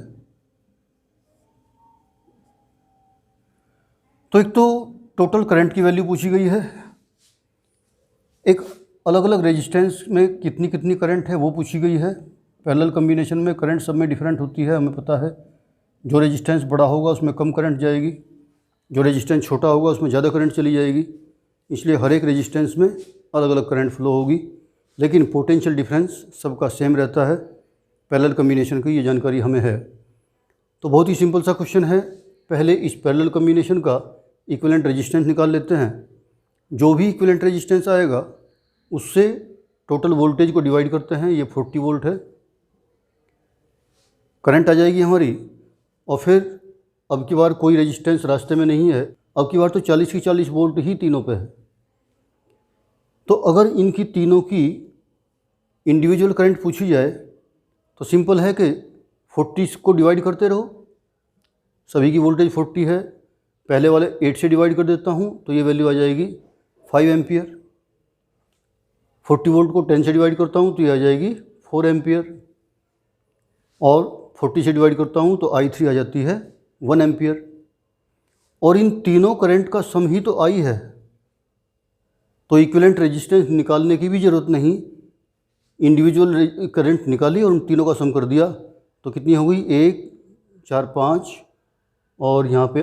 तो एक तो टोटल करंट की वैल्यू पूछी गई है, एक अलग अलग रेजिस्टेंस में कितनी कितनी करंट है वो पूछी गई है। पैरेलल कम्बिनेशन में करंट सब में डिफरेंट होती है, हमें पता है। जो रेजिस्टेंस बड़ा होगा उसमें कम करंट जाएगी, जो रेजिस्टेंस छोटा होगा उसमें ज़्यादा करंट चली जाएगी, इसलिए हर एक रेजिस्टेंस में अलग अलग करंट फ्लो होगी, लेकिन पोटेंशियल डिफरेंस सबका सेम रहता है। पैरेलल कम्बिनेशन की ये जानकारी हमें है। तो बहुत ही सिंपल सा क्वेश्चन है, पहले इस पैरेलल कम्बिनेशन का इक्विवेलेंट रेजिस्टेंस निकाल लेते हैं। जो भी इक्विवेलेंट रेजिस्टेंस आएगा उससे टोटल वोल्टेज को डिवाइड करते हैं, ये 40 वोल्ट है, करंट आ जाएगी हमारी। और फिर अब की बार कोई रेजिस्टेंस रास्ते में नहीं है, अब की बार तो 40 की 40 वोल्ट ही तीनों पे है। तो अगर इनकी तीनों की इंडिविजुअल करंट पूछी जाए तो सिंपल है कि 40 को डिवाइड करते रहो, सभी की वोल्टेज 40 है, पहले वाले 8 से डिवाइड कर देता हूँ तो ये वैल्यू आ जाएगी 5 एम्पियर। 40 वोल्ट को 10 से डिवाइड करता हूँ तो ये आ जाएगी 4 एम्पियर, और 40 से डिवाइड करता हूँ तो I3 आ जाती है 1 एम्पियर। और इन तीनों करंट का सम ही तो I है, तो इक्विवेलेंट रेजिस्टेंस निकालने की भी ज़रूरत नहीं, इंडिविजुअल करंट निकाली और उन तीनों का सम कर दिया तो कितनी हो गई, 1 4 5 और यहाँ पे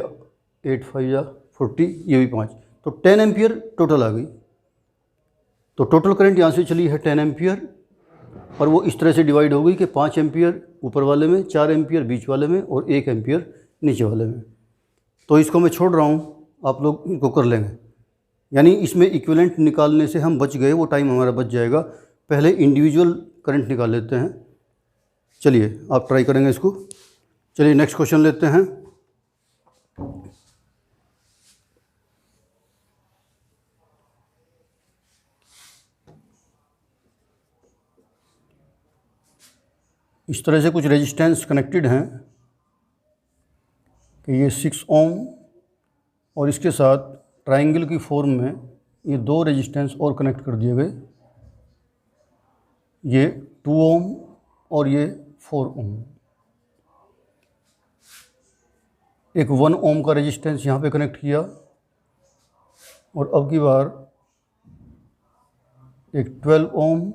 8 5 या 40, ये भी 5, तो 10 एम्पियर टोटल आ गई। तो टोटल करंट यहाँ से चली है 10 एम्पियर, और वो इस तरह से डिवाइड हो गई कि 5 एम्पियर ऊपर वाले में, 4 एम्पियर बीच वाले में और 1 एम्पियर नीचे वाले में। तो इसको मैं छोड़ रहा हूँ, आप लोग इनको कर लेंगे। यानी इसमें इक्विवेलेंट निकालने से हम बच गए, वो टाइम हमारा बच जाएगा। पहले इंडिविजुअल करंट निकाल लेते हैं। चलिए आप ट्राई करेंगे इसको। चलिए नेक्स्ट क्वेश्चन लेते हैं। इस तरह से कुछ रेजिस्टेंस कनेक्टेड हैं कि ये 6 ओम और इसके साथ ट्रायंगल की फॉर्म में ये 2 रेजिस्टेंस और कनेक्ट कर दिए गए, ये 2 ओम और ये 4 ओम। एक 1 ओम का रेजिस्टेंस यहाँ पे कनेक्ट किया और अब की बार एक 12 ओम,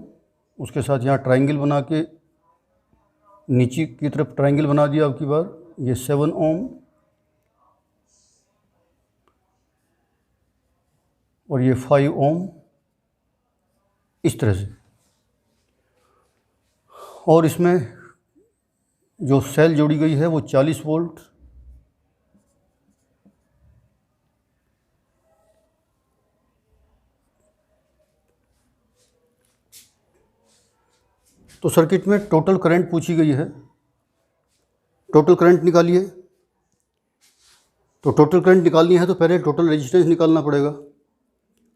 उसके साथ यहाँ ट्रायंगल बना के नीचे की तरफ ट्रायंगल बना दिया। अब की बार ये 7 ओम और ये 5 ओम, इस तरह से। और इसमें जो सेल जोड़ी गई है वो 40 वोल्ट, तो सर्किट में टोटल करंट पूछी गई है, टोटल करंट निकालिए। तो टोटल करंट निकालनी है तो पहले टोटल रेजिस्टेंस निकालना पड़ेगा।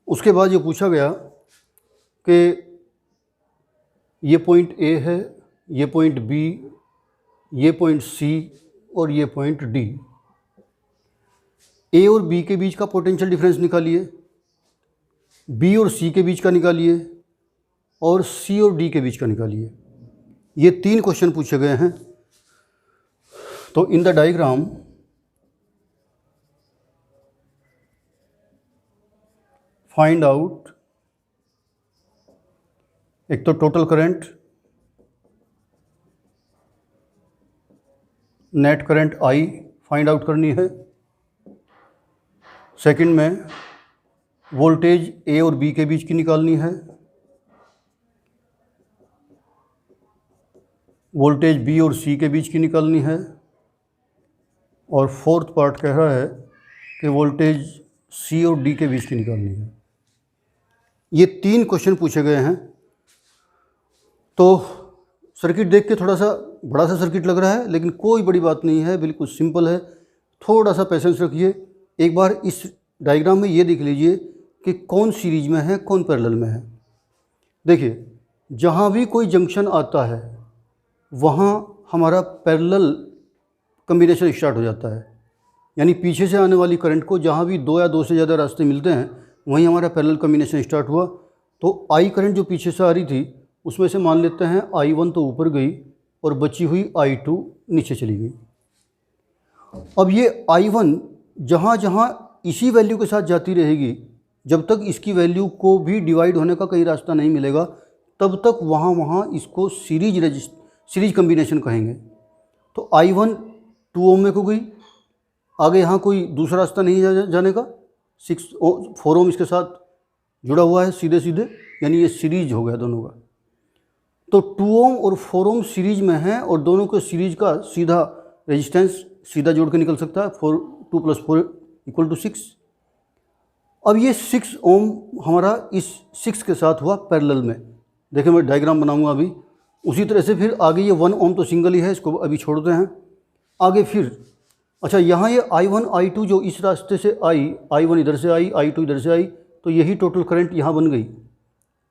उसके बाद ये पूछा गया कि ये पॉइंट ए है, ये पॉइंट बी, ये पॉइंट सी और ये पॉइंट डी। ए और बी के बीच का पोटेंशियल डिफरेंस निकालिए, बी और सी के बीच का निकालिए और सी और डी के बीच का निकालिए। ये 3 क्वेश्चन पूछे गए हैं। तो in the diagram find out, एक तो total current, net current I find out करनी है। सेकंड में वोल्टेज ए और बी के बीच की निकालनी है, वोल्टेज बी और सी के बीच की निकालनी है। और फोर्थ पार्ट कह रहा है कि वोल्टेज सी और डी के बीच की निकालनी है। ये 3 क्वेश्चन पूछे गए हैं। तो सर्किट देख के थोड़ा सा बड़ा सा सर्किट लग रहा है, लेकिन कोई बड़ी बात नहीं है, बिल्कुल सिंपल है। थोड़ा सा पेशेंस रखिए। एक बार इस डायग्राम में ये देख लीजिए कि कौन सीरीज में है, कौन पैरेलल में है। देखिए, जहाँ भी कोई जंक्शन आता है वहाँ हमारा पैरेलल कम्बिनेशन स्टार्ट हो जाता है। यानी पीछे से आने वाली करंट को जहाँ भी 2 या 2 से ज़्यादा रास्ते मिलते हैं वहीं हमारा पैरेलल कम्बिनेशन स्टार्ट हुआ। तो आई करंट जो पीछे से आ रही थी उसमें से मान लेते हैं I1 तो ऊपर गई और बची हुई I2 नीचे चली गई। अब ये I1 जहाँ जहाँ इसी वैल्यू के साथ जाती रहेगी, जब तक इसकी वैल्यू को भी डिवाइड होने का कहीं रास्ता नहीं मिलेगा तब तक वहाँ इसको सीरीज कम्बिनेशन कहेंगे। तो I1 2 ओम में को गई, आगे यहाँ कोई दूसरा रास्ता नहीं जाने का, 4 ओम इसके साथ जुड़ा हुआ है सीधे सीधे, यानी ये सीरीज हो गया दोनों का। तो 2 ओम और 4 ओम सीरीज में है और दोनों के सीरीज का सीधा रेजिस्टेंस सीधा जोड़ के निकल सकता है, 2 + 4 = 6। अब ये 6 ओम हमारा इस 6 के साथ हुआ पैरेलल में। देखिए मैं डायग्राम बनाऊंगा अभी। उसी तरह से फिर आगे ये 1 ओम तो सिंगल ही है, इसको अभी छोड़ते हैं। आगे फिर अच्छा, यहाँ ये I1 I2 जो इस रास्ते से आई, I1 इधर से आई, I2 इधर से आई, तो यही टोटल करंट यहाँ बन गई।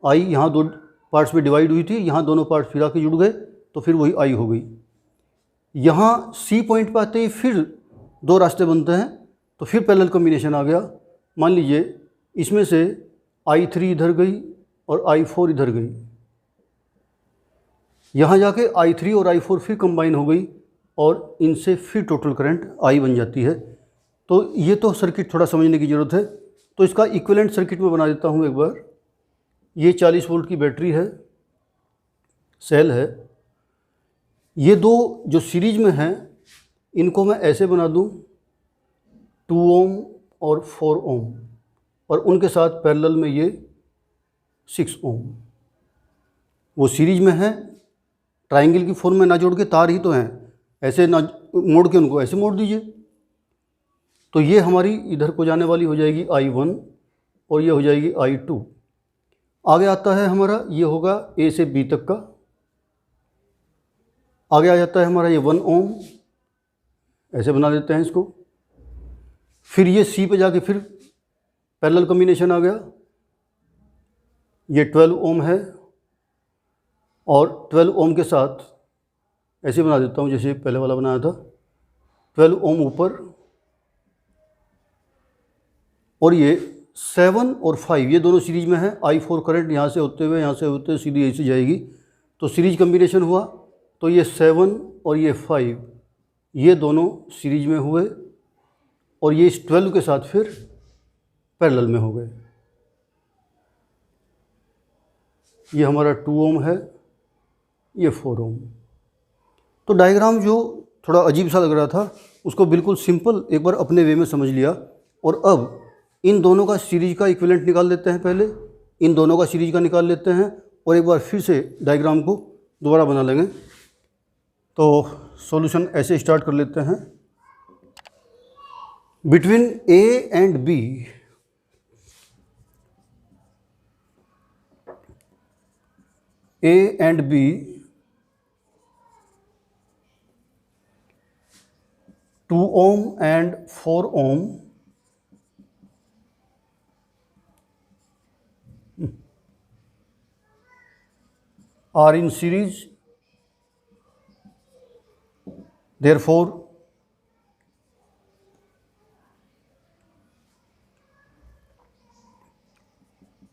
I यहाँ 2 पार्ट्स में डिवाइड हुई थी, यहाँ दोनों पार्ट्स फिर आके जुड़ गए तो फिर वही I हो गई। यहाँ C पॉइंट पर आते ही फिर 2 रास्ते बनते हैं तो फिर पैरेलल कम्बिनेशन आ गया। मान लीजिए इसमें से I3 इधर गई और I4 इधर गई, यहाँ जाके I3 और I4 फिर कंबाइन हो गई और इनसे फिर टोटल करंट I बन जाती है। तो ये तो सर्किट थोड़ा समझने की ज़रूरत है। तो इसका इक्विवेलेंट सर्किट में बना देता हूँ एक बार। ये 40 वोल्ट की बैटरी है, सेल है। ये 2 जो सीरीज में हैं इनको मैं ऐसे बना दूँ, 2 ओम और 4 ओम, और उनके साथ पैरेलल में ये 6 ओम। वो सीरीज में है, ट्रायंगल की फॉर्म में ना जोड़ के तार ही तो हैं, ऐसे ना मोड़ के उनको ऐसे मोड़ दीजिए। तो ये हमारी इधर को जाने वाली हो जाएगी I1 और ये हो जाएगी I2। आगे आता है हमारा, ये होगा A से B तक का। आगे आ जाता है हमारा ये 1 ओम, ऐसे बना देते हैं इसको। फिर ये C पे जाके फिर पैरेलल कम्बिनेशन आ गया। ये 12 ओम है और 12 ओम के साथ ऐसे बना देता हूँ जैसे पहले वाला बनाया था। 12 ओम ऊपर और ये 7 और 5 ये दोनों सीरीज में है। I4 करंट यहाँ से होते हुए सीधी ऐसे जाएगी, तो सीरीज कम्बिनेशन हुआ। तो ये 7 और ये 5 ये दोनों सीरीज में हुए और ये इस 12 के साथ फिर पैरेलल में हो गए। ये हमारा 2 ओम है, ये 4 ओम। तो डायग्राम जो थोड़ा अजीब सा लग रहा था उसको बिल्कुल सिंपल एक बार अपने वे में समझ लिया। और अब इन दोनों का सीरीज का इक्विवेलेंट निकाल लेते हैं। पहले इन दोनों का सीरीज का निकाल लेते हैं और एक बार फिर से डायग्राम को दोबारा बना लेंगे। तो सॉल्यूशन ऐसे स्टार्ट कर लेते हैं। Between A and B two ohm and 4 ohm are in series, therefore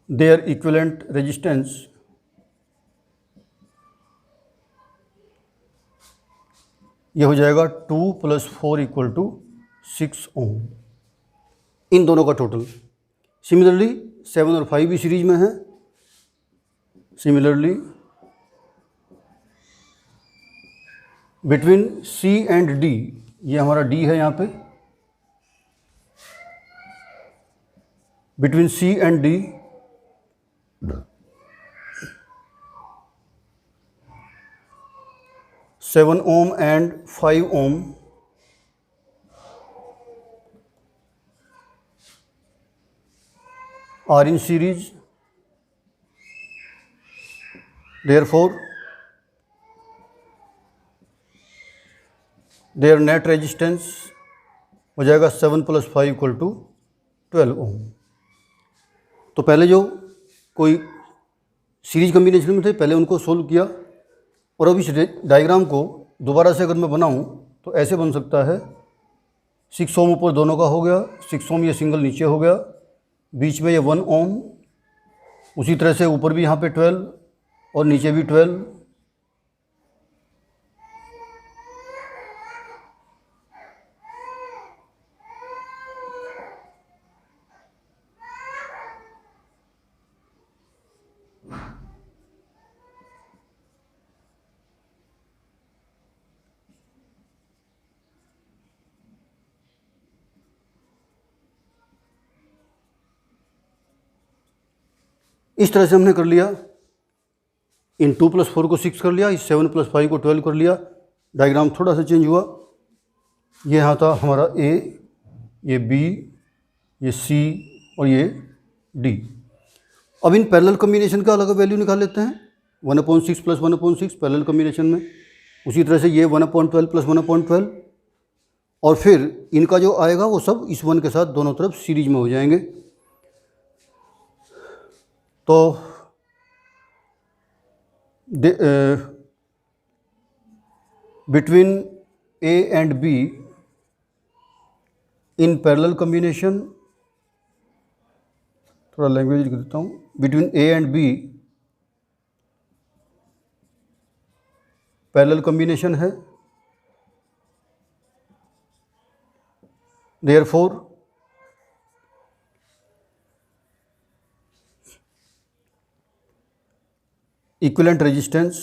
their equivalent resistance ये हो जाएगा 2 + 4 = 6 ओम, इन दोनों का टोटल। सिमिलरली 7 और 5 भी सीरीज में है। Similarly between C and D, ये हमारा D है यहाँ पे, between C and D 7 ohm and 5 ohm are in series, therefore their net resistance हो जाएगा 7 + 5 = 12 ओम। तो पहले जो कोई सीरीज कम्बिनेशन में थे पहले उनको सोल्व किया और अब इस डायग्राम को दोबारा से अगर मैं बनाऊं तो ऐसे बन सकता है। 6 ओम ऊपर दोनों का हो गया, 6 ओम ये सिंगल नीचे हो गया, बीच में ये 1 ओम, उसी तरह से ऊपर भी यहाँ पे 12 और नीचे भी 12। इस तरह से हमने कर लिया। इन 2 + 4 को 6 कर लिया, इस 7 + 5 को 12 कर लिया। डायग्राम थोड़ा सा चेंज हुआ। ये यहाँ था हमारा A, ये B, ये C और ये D। अब इन पैरेलल कम्बिनेशन का अलग वैल्यू निकाल लेते हैं। 1/6 + 1/6 पैरेलल कम्बिनेशन में, उसी तरह से ये 1/12 + 1/12 और फिर इनका जो आएगा वो सब इस 1 के साथ दोनों तरफ सीरीज में हो जाएंगे। तो between A and B in parallel combination, थोड़ा लैंग्वेज लिख देता हूँ, between A and B parallel combination है, therefore equivalent resistance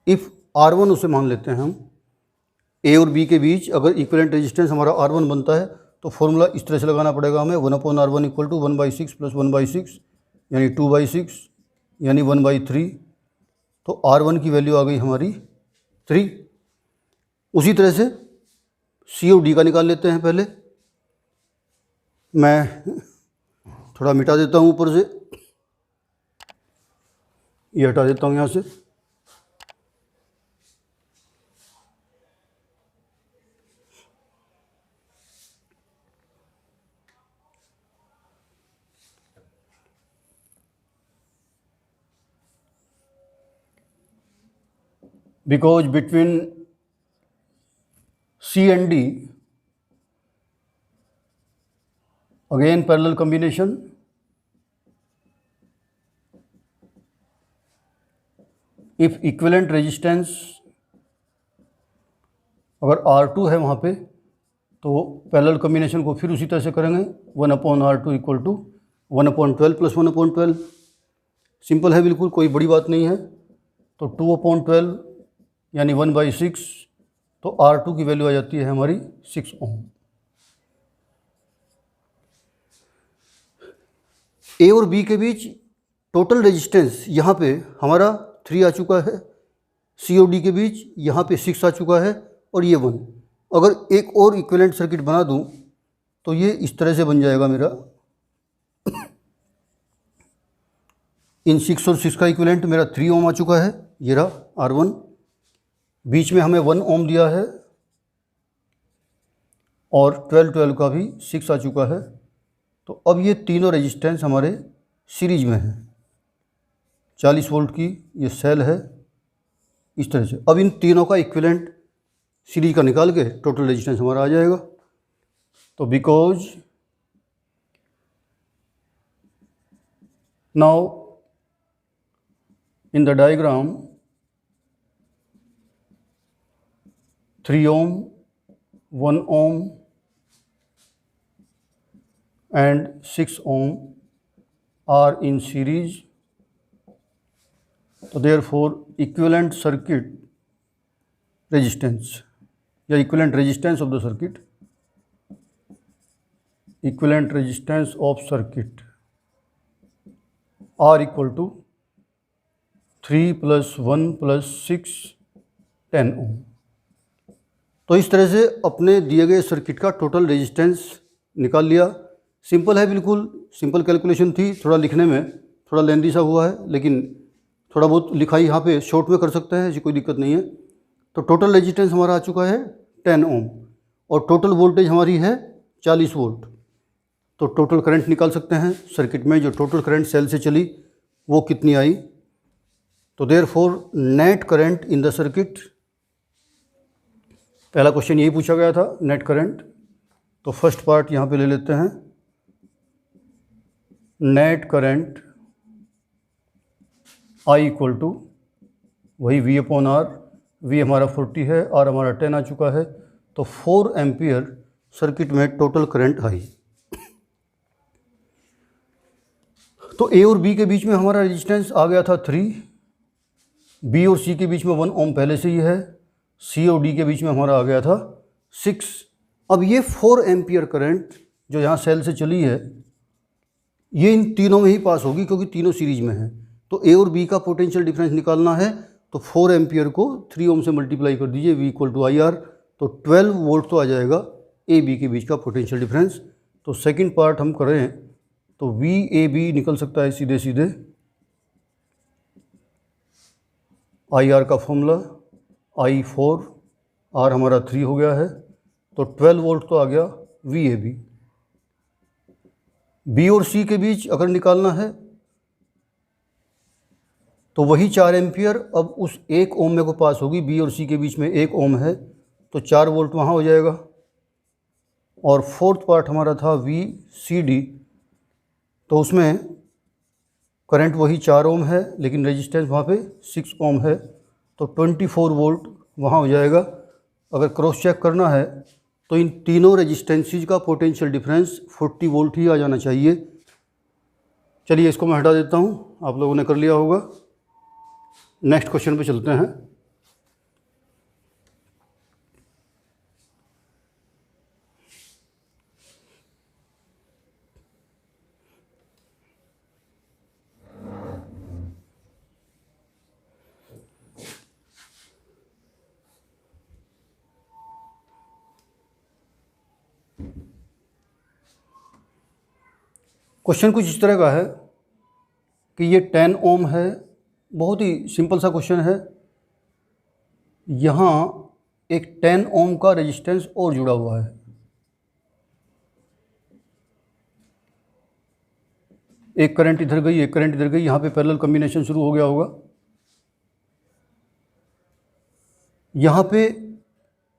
if R1 उसे मान लेते हैं हम। A और B के बीच अगर इक्विवेलेंट रेजिस्टेंस हमारा R1 बनता है तो फॉर्मूला इस तरह से लगाना पड़ेगा हमें। 1/R1 = 1/6 + 1/6 यानी 2/6 यानी 1/3। तो R1 की वैल्यू आ गई हमारी 3। उसी तरह से C और D का निकाल लेते हैं। पहले मैं थोड़ा मिटा देता हूँ, ऊपर से ये हटा देता हूँ यहाँ से। because between C and D again parallel combination, if equivalent resistance अगर R2 है वहाँ पे तो पैरेलल कम्बिनेशन को फिर उसी तरह से करेंगे 1/R2 equal to 1/12 plus 1/12। Simple है बिल्कुल, कोई बड़ी बात नहीं है। तो 2/12 यानी 1/6, तो R2 की वैल्यू आ जाती है हमारी 6 ओम। ए और बी के बीच टोटल रेजिस्टेंस यहाँ पे हमारा 3 आ चुका है, सी और डी के बीच यहाँ पे 6 आ चुका है और ये 1। अगर एक और इक्विवेलेंट सर्किट बना दूँ तो ये इस तरह से बन जाएगा मेरा। इन 6 और 6 का इक्विवेलेंट मेरा 3 ओम आ चुका है, ये रहा R1। बीच में हमें 1 ओम दिया है और 12 का भी 6 आ चुका है। तो अब ये तीनों रेजिस्टेंस हमारे सीरीज में है। 40 वोल्ट की ये सेल है इस तरह से। अब इन तीनों का इक्विवेलेंट सीरीज का निकाल के टोटल रेजिस्टेंस हमारा आ जाएगा। तो because now in the diagram 3 ohm, 1 ohm and 6 ohm are in series. So therefore equivalent circuit resistance या equivalent resistance of the circuit, equivalent resistance of circuit are equal to 3 + 1 + 6 10 ohm। तो इस तरह से अपने दिए गए सर्किट का total resistance निकाल लिया। सिंपल है बिल्कुल, सिंपल कैलकुलेशन थी। थोड़ा लिखने में थोड़ा लेंदी सा हुआ है, लेकिन थोड़ा बहुत लिखाई यहाँ पे शॉर्ट में कर सकते हैं, ऐसी कोई दिक्कत नहीं है। तो टोटल रेजिस्टेंस हमारा आ चुका है 10 ओम और टोटल वोल्टेज हमारी है 40 वोल्ट। तो टोटल करंट निकाल सकते हैं सर्किट में, जो टोटल करंट सेल से चली वो कितनी आई। तो therefore net current in the circuit, पहला क्वेश्चन यही पूछा गया था, नेट करंट। तो फर्स्ट पार्ट यहाँ पे ले लेते हैं, net current I equal to वही V/R। V हमारा 40 है, R हमारा 10 आ चुका है। तो 4 एम्पियर सर्किट में टोटल करंट आई। तो ए और बी के बीच में हमारा रेजिस्टेंस आ गया था 3, बी और सी के बीच में 1 ओम पहले से ही है, सी और डी के बीच में हमारा आ गया था 6। अब ये 4 एम्पियर करंट जो यहाँ सेल से चली है ये इन तीनों में ही पास होगी क्योंकि तीनों सीरीज में है। तो ए और बी का पोटेंशियल डिफरेंस निकालना है तो 4 एम्पियर को 3 ओम से मल्टीप्लाई कर दीजिए, V = IR। तो 12 वोल्ट तो आ जाएगा ए बी के बीच का पोटेंशियल डिफरेंस। तो सेकंड पार्ट हम करें तो VAB निकल सकता है सीधे सीधे, IR का फॉर्मूला I4, R हमारा 3 हो गया है। तो 12 वोल्ट तो आ गया VAB। बी और सी के बीच अगर निकालना है तो वही 4 एम्पियर अब उस 1 ओम में को पास होगी। बी और सी के बीच में 1 ओम है तो 4 वोल्ट वहाँ हो जाएगा। और फोर्थ पार्ट हमारा था VCD, तो उसमें करंट वही 4 ओम है लेकिन रेजिस्टेंस वहाँ पे 6 ओम है, तो 24 वोल्ट वहाँ हो जाएगा। अगर क्रॉस चेक करना है तो इन तीनों रेजिस्टेंसीज का पोटेंशियल डिफरेंस 40 वोल्ट ही आ जाना चाहिए। चलिए इसको मैं हटा देता हूँ, आप लोगों ने कर लिया होगा। नेक्स्ट क्वेश्चन पे चलते हैं। क्वेश्चन कुछ इस तरह का है कि ये 10 ओम है, बहुत ही सिंपल सा क्वेश्चन है। यहाँ एक 10 ओम का रेजिस्टेंस और जुड़ा हुआ है। एक करंट इधर गई, एक करंट इधर गई, यहाँ पे पैरेलल कॉम्बिनेशन शुरू हो गया होगा। यहाँ पे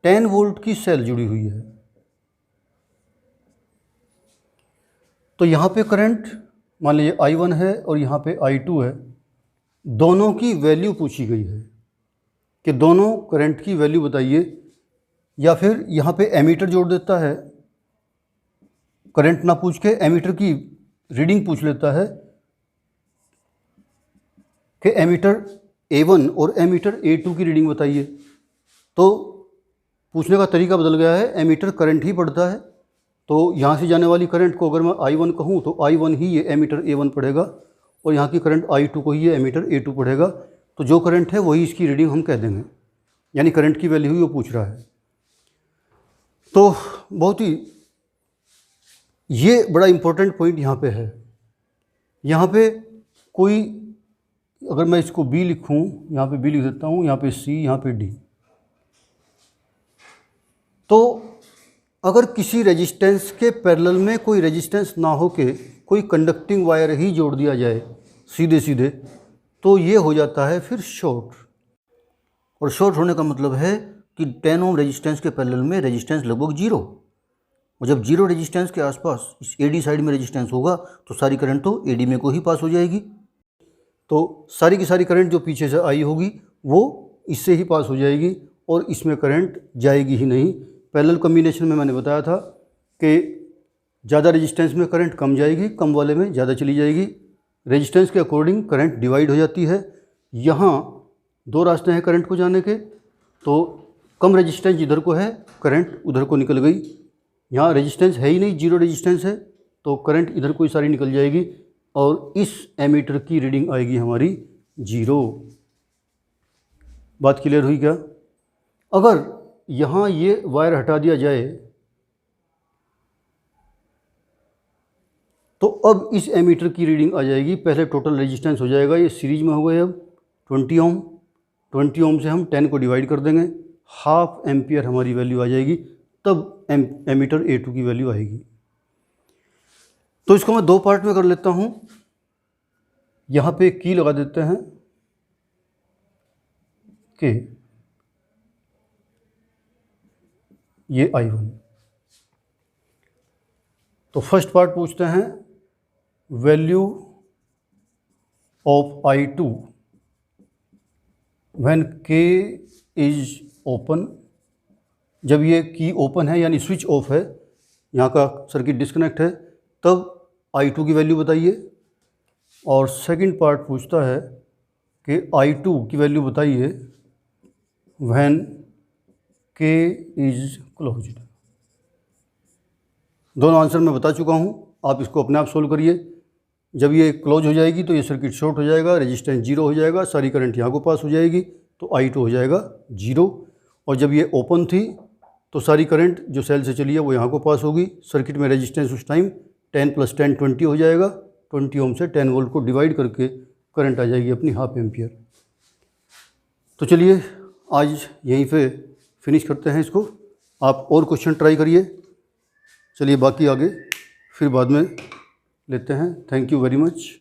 10 वोल्ट की सेल जुड़ी हुई है। तो यहाँ पे करंट मान लीजिए I1 है और यहाँ पे I2 है, दोनों की वैल्यू पूछी गई है कि दोनों करंट की वैल्यू बताइए। या फिर यहाँ पे एमीटर जोड़ देता है, करंट ना पूछ के एमीटर की रीडिंग पूछ लेता है कि एमीटर A1 और एमीटर A2 की रीडिंग बताइए। तो पूछने का तरीका बदल गया है, एमीटर करंट ही पढ़ता है। तो यहाँ से जाने वाली करंट को अगर मैं I1 कहूँ तो I1 ही ये एमीटर A1 पढ़ेगा और यहाँ की करंट I2 को ही ये एमीटर A2 पढ़ेगा। तो जो करंट है वही इसकी रीडिंग हम कह देंगे, यानी करंट की वैल्यू ही वो पूछ रहा है। तो बहुत ही ये बड़ा इम्पोर्टेंट पॉइंट यहाँ पे है। यहाँ पे कोई अगर मैं इसको B लिखूँ, यहाँ पे B लिख देता हूँ, यहाँ पे C, यहाँ पे D। तो अगर किसी रेजिस्टेंस के पैरेलल में कोई रेजिस्टेंस ना हो के कोई कंडक्टिंग वायर ही जोड़ दिया जाए सीधे सीधे, तो ये हो जाता है फिर शॉर्ट। और शॉर्ट होने का मतलब है कि 10 ओम रेजिस्टेंस के पैरेलल में रेजिस्टेंस लगभग जीरो, और जब जीरो रेजिस्टेंस के आसपास इस AD साइड में रेजिस्टेंस होगा तो सारी करंट तो AD में को ही पास हो जाएगी। तो सारी की सारी करंट जो पीछे से आई होगी वो इससे ही पास हो जाएगी और इसमें करंट जाएगी ही नहीं। पैरेलल कम्बिनेशन में मैंने बताया था कि ज़्यादा रेजिस्टेंस में करंट कम जाएगी, कम वाले में ज़्यादा चली जाएगी। रेजिस्टेंस के अकॉर्डिंग करंट डिवाइड हो जाती है। यहाँ दो रास्ते हैं करंट को जाने के, तो कम रेजिस्टेंस इधर को है, करंट उधर को निकल गई। यहाँ रेजिस्टेंस है ही नहीं, जीरो रेजिस्टेंस है, तो करंट इधर को ही सारी निकल जाएगी और इस एमीटर की रीडिंग आएगी हमारी जीरो। बात क्लियर हुई क्या? अगर यहाँ ये वायर हटा दिया जाए तो अब इस एमीटर की रीडिंग आ जाएगी। पहले टोटल रेजिस्टेंस हो जाएगा, ये सीरीज में हो गए अब 20 ओम। 20 ओम से हम 10 को डिवाइड कर देंगे, हाफ एम्पियर हमारी वैल्यू आ जाएगी, तब एमीटर A2 की वैल्यू आएगी। तो इसको मैं दो पार्ट में कर लेता हूँ। यहाँ पे की लगा देते हैं कि ये I1। तो फर्स्ट पार्ट पूछते हैं value of I2 when K is open. जब ये की ओपन है यानी स्विच ऑफ है, यहाँ का सर्किट डिस्कनेक्ट है, तब I2 की वैल्यू बताइए। और सेकंड पार्ट पूछता है कि I2 की वैल्यू बताइए व्हेन K इज क्लोज्ड। दोनों आंसर मैं बता चुका हूँ, आप इसको अपने आप सोल्व करिए। जब ये क्लोज हो जाएगी तो ये सर्किट शॉर्ट हो जाएगा, रेजिस्टेंस जीरो हो जाएगा, सारी करंट यहाँ को पास हो जाएगी, तो I2 हो जाएगा जीरो। और जब ये ओपन थी तो सारी करंट जो सेल से चली है वो यहाँ को पास होगी। सर्किट में रेजिस्टेंस उस टाइम 10 + 10 20 हो जाएगा। 20 ओम से 10 वोल्ट को डिवाइड करके करंट आ जाएगी अपनी हाफ एम्पियर। तो चलिए आज यहीं पे फिनिश करते हैं इसको। आप और क्वेश्चन ट्राई करिए। चलिए बाकी आगे फिर बाद में लेते हैं। Thank you very much.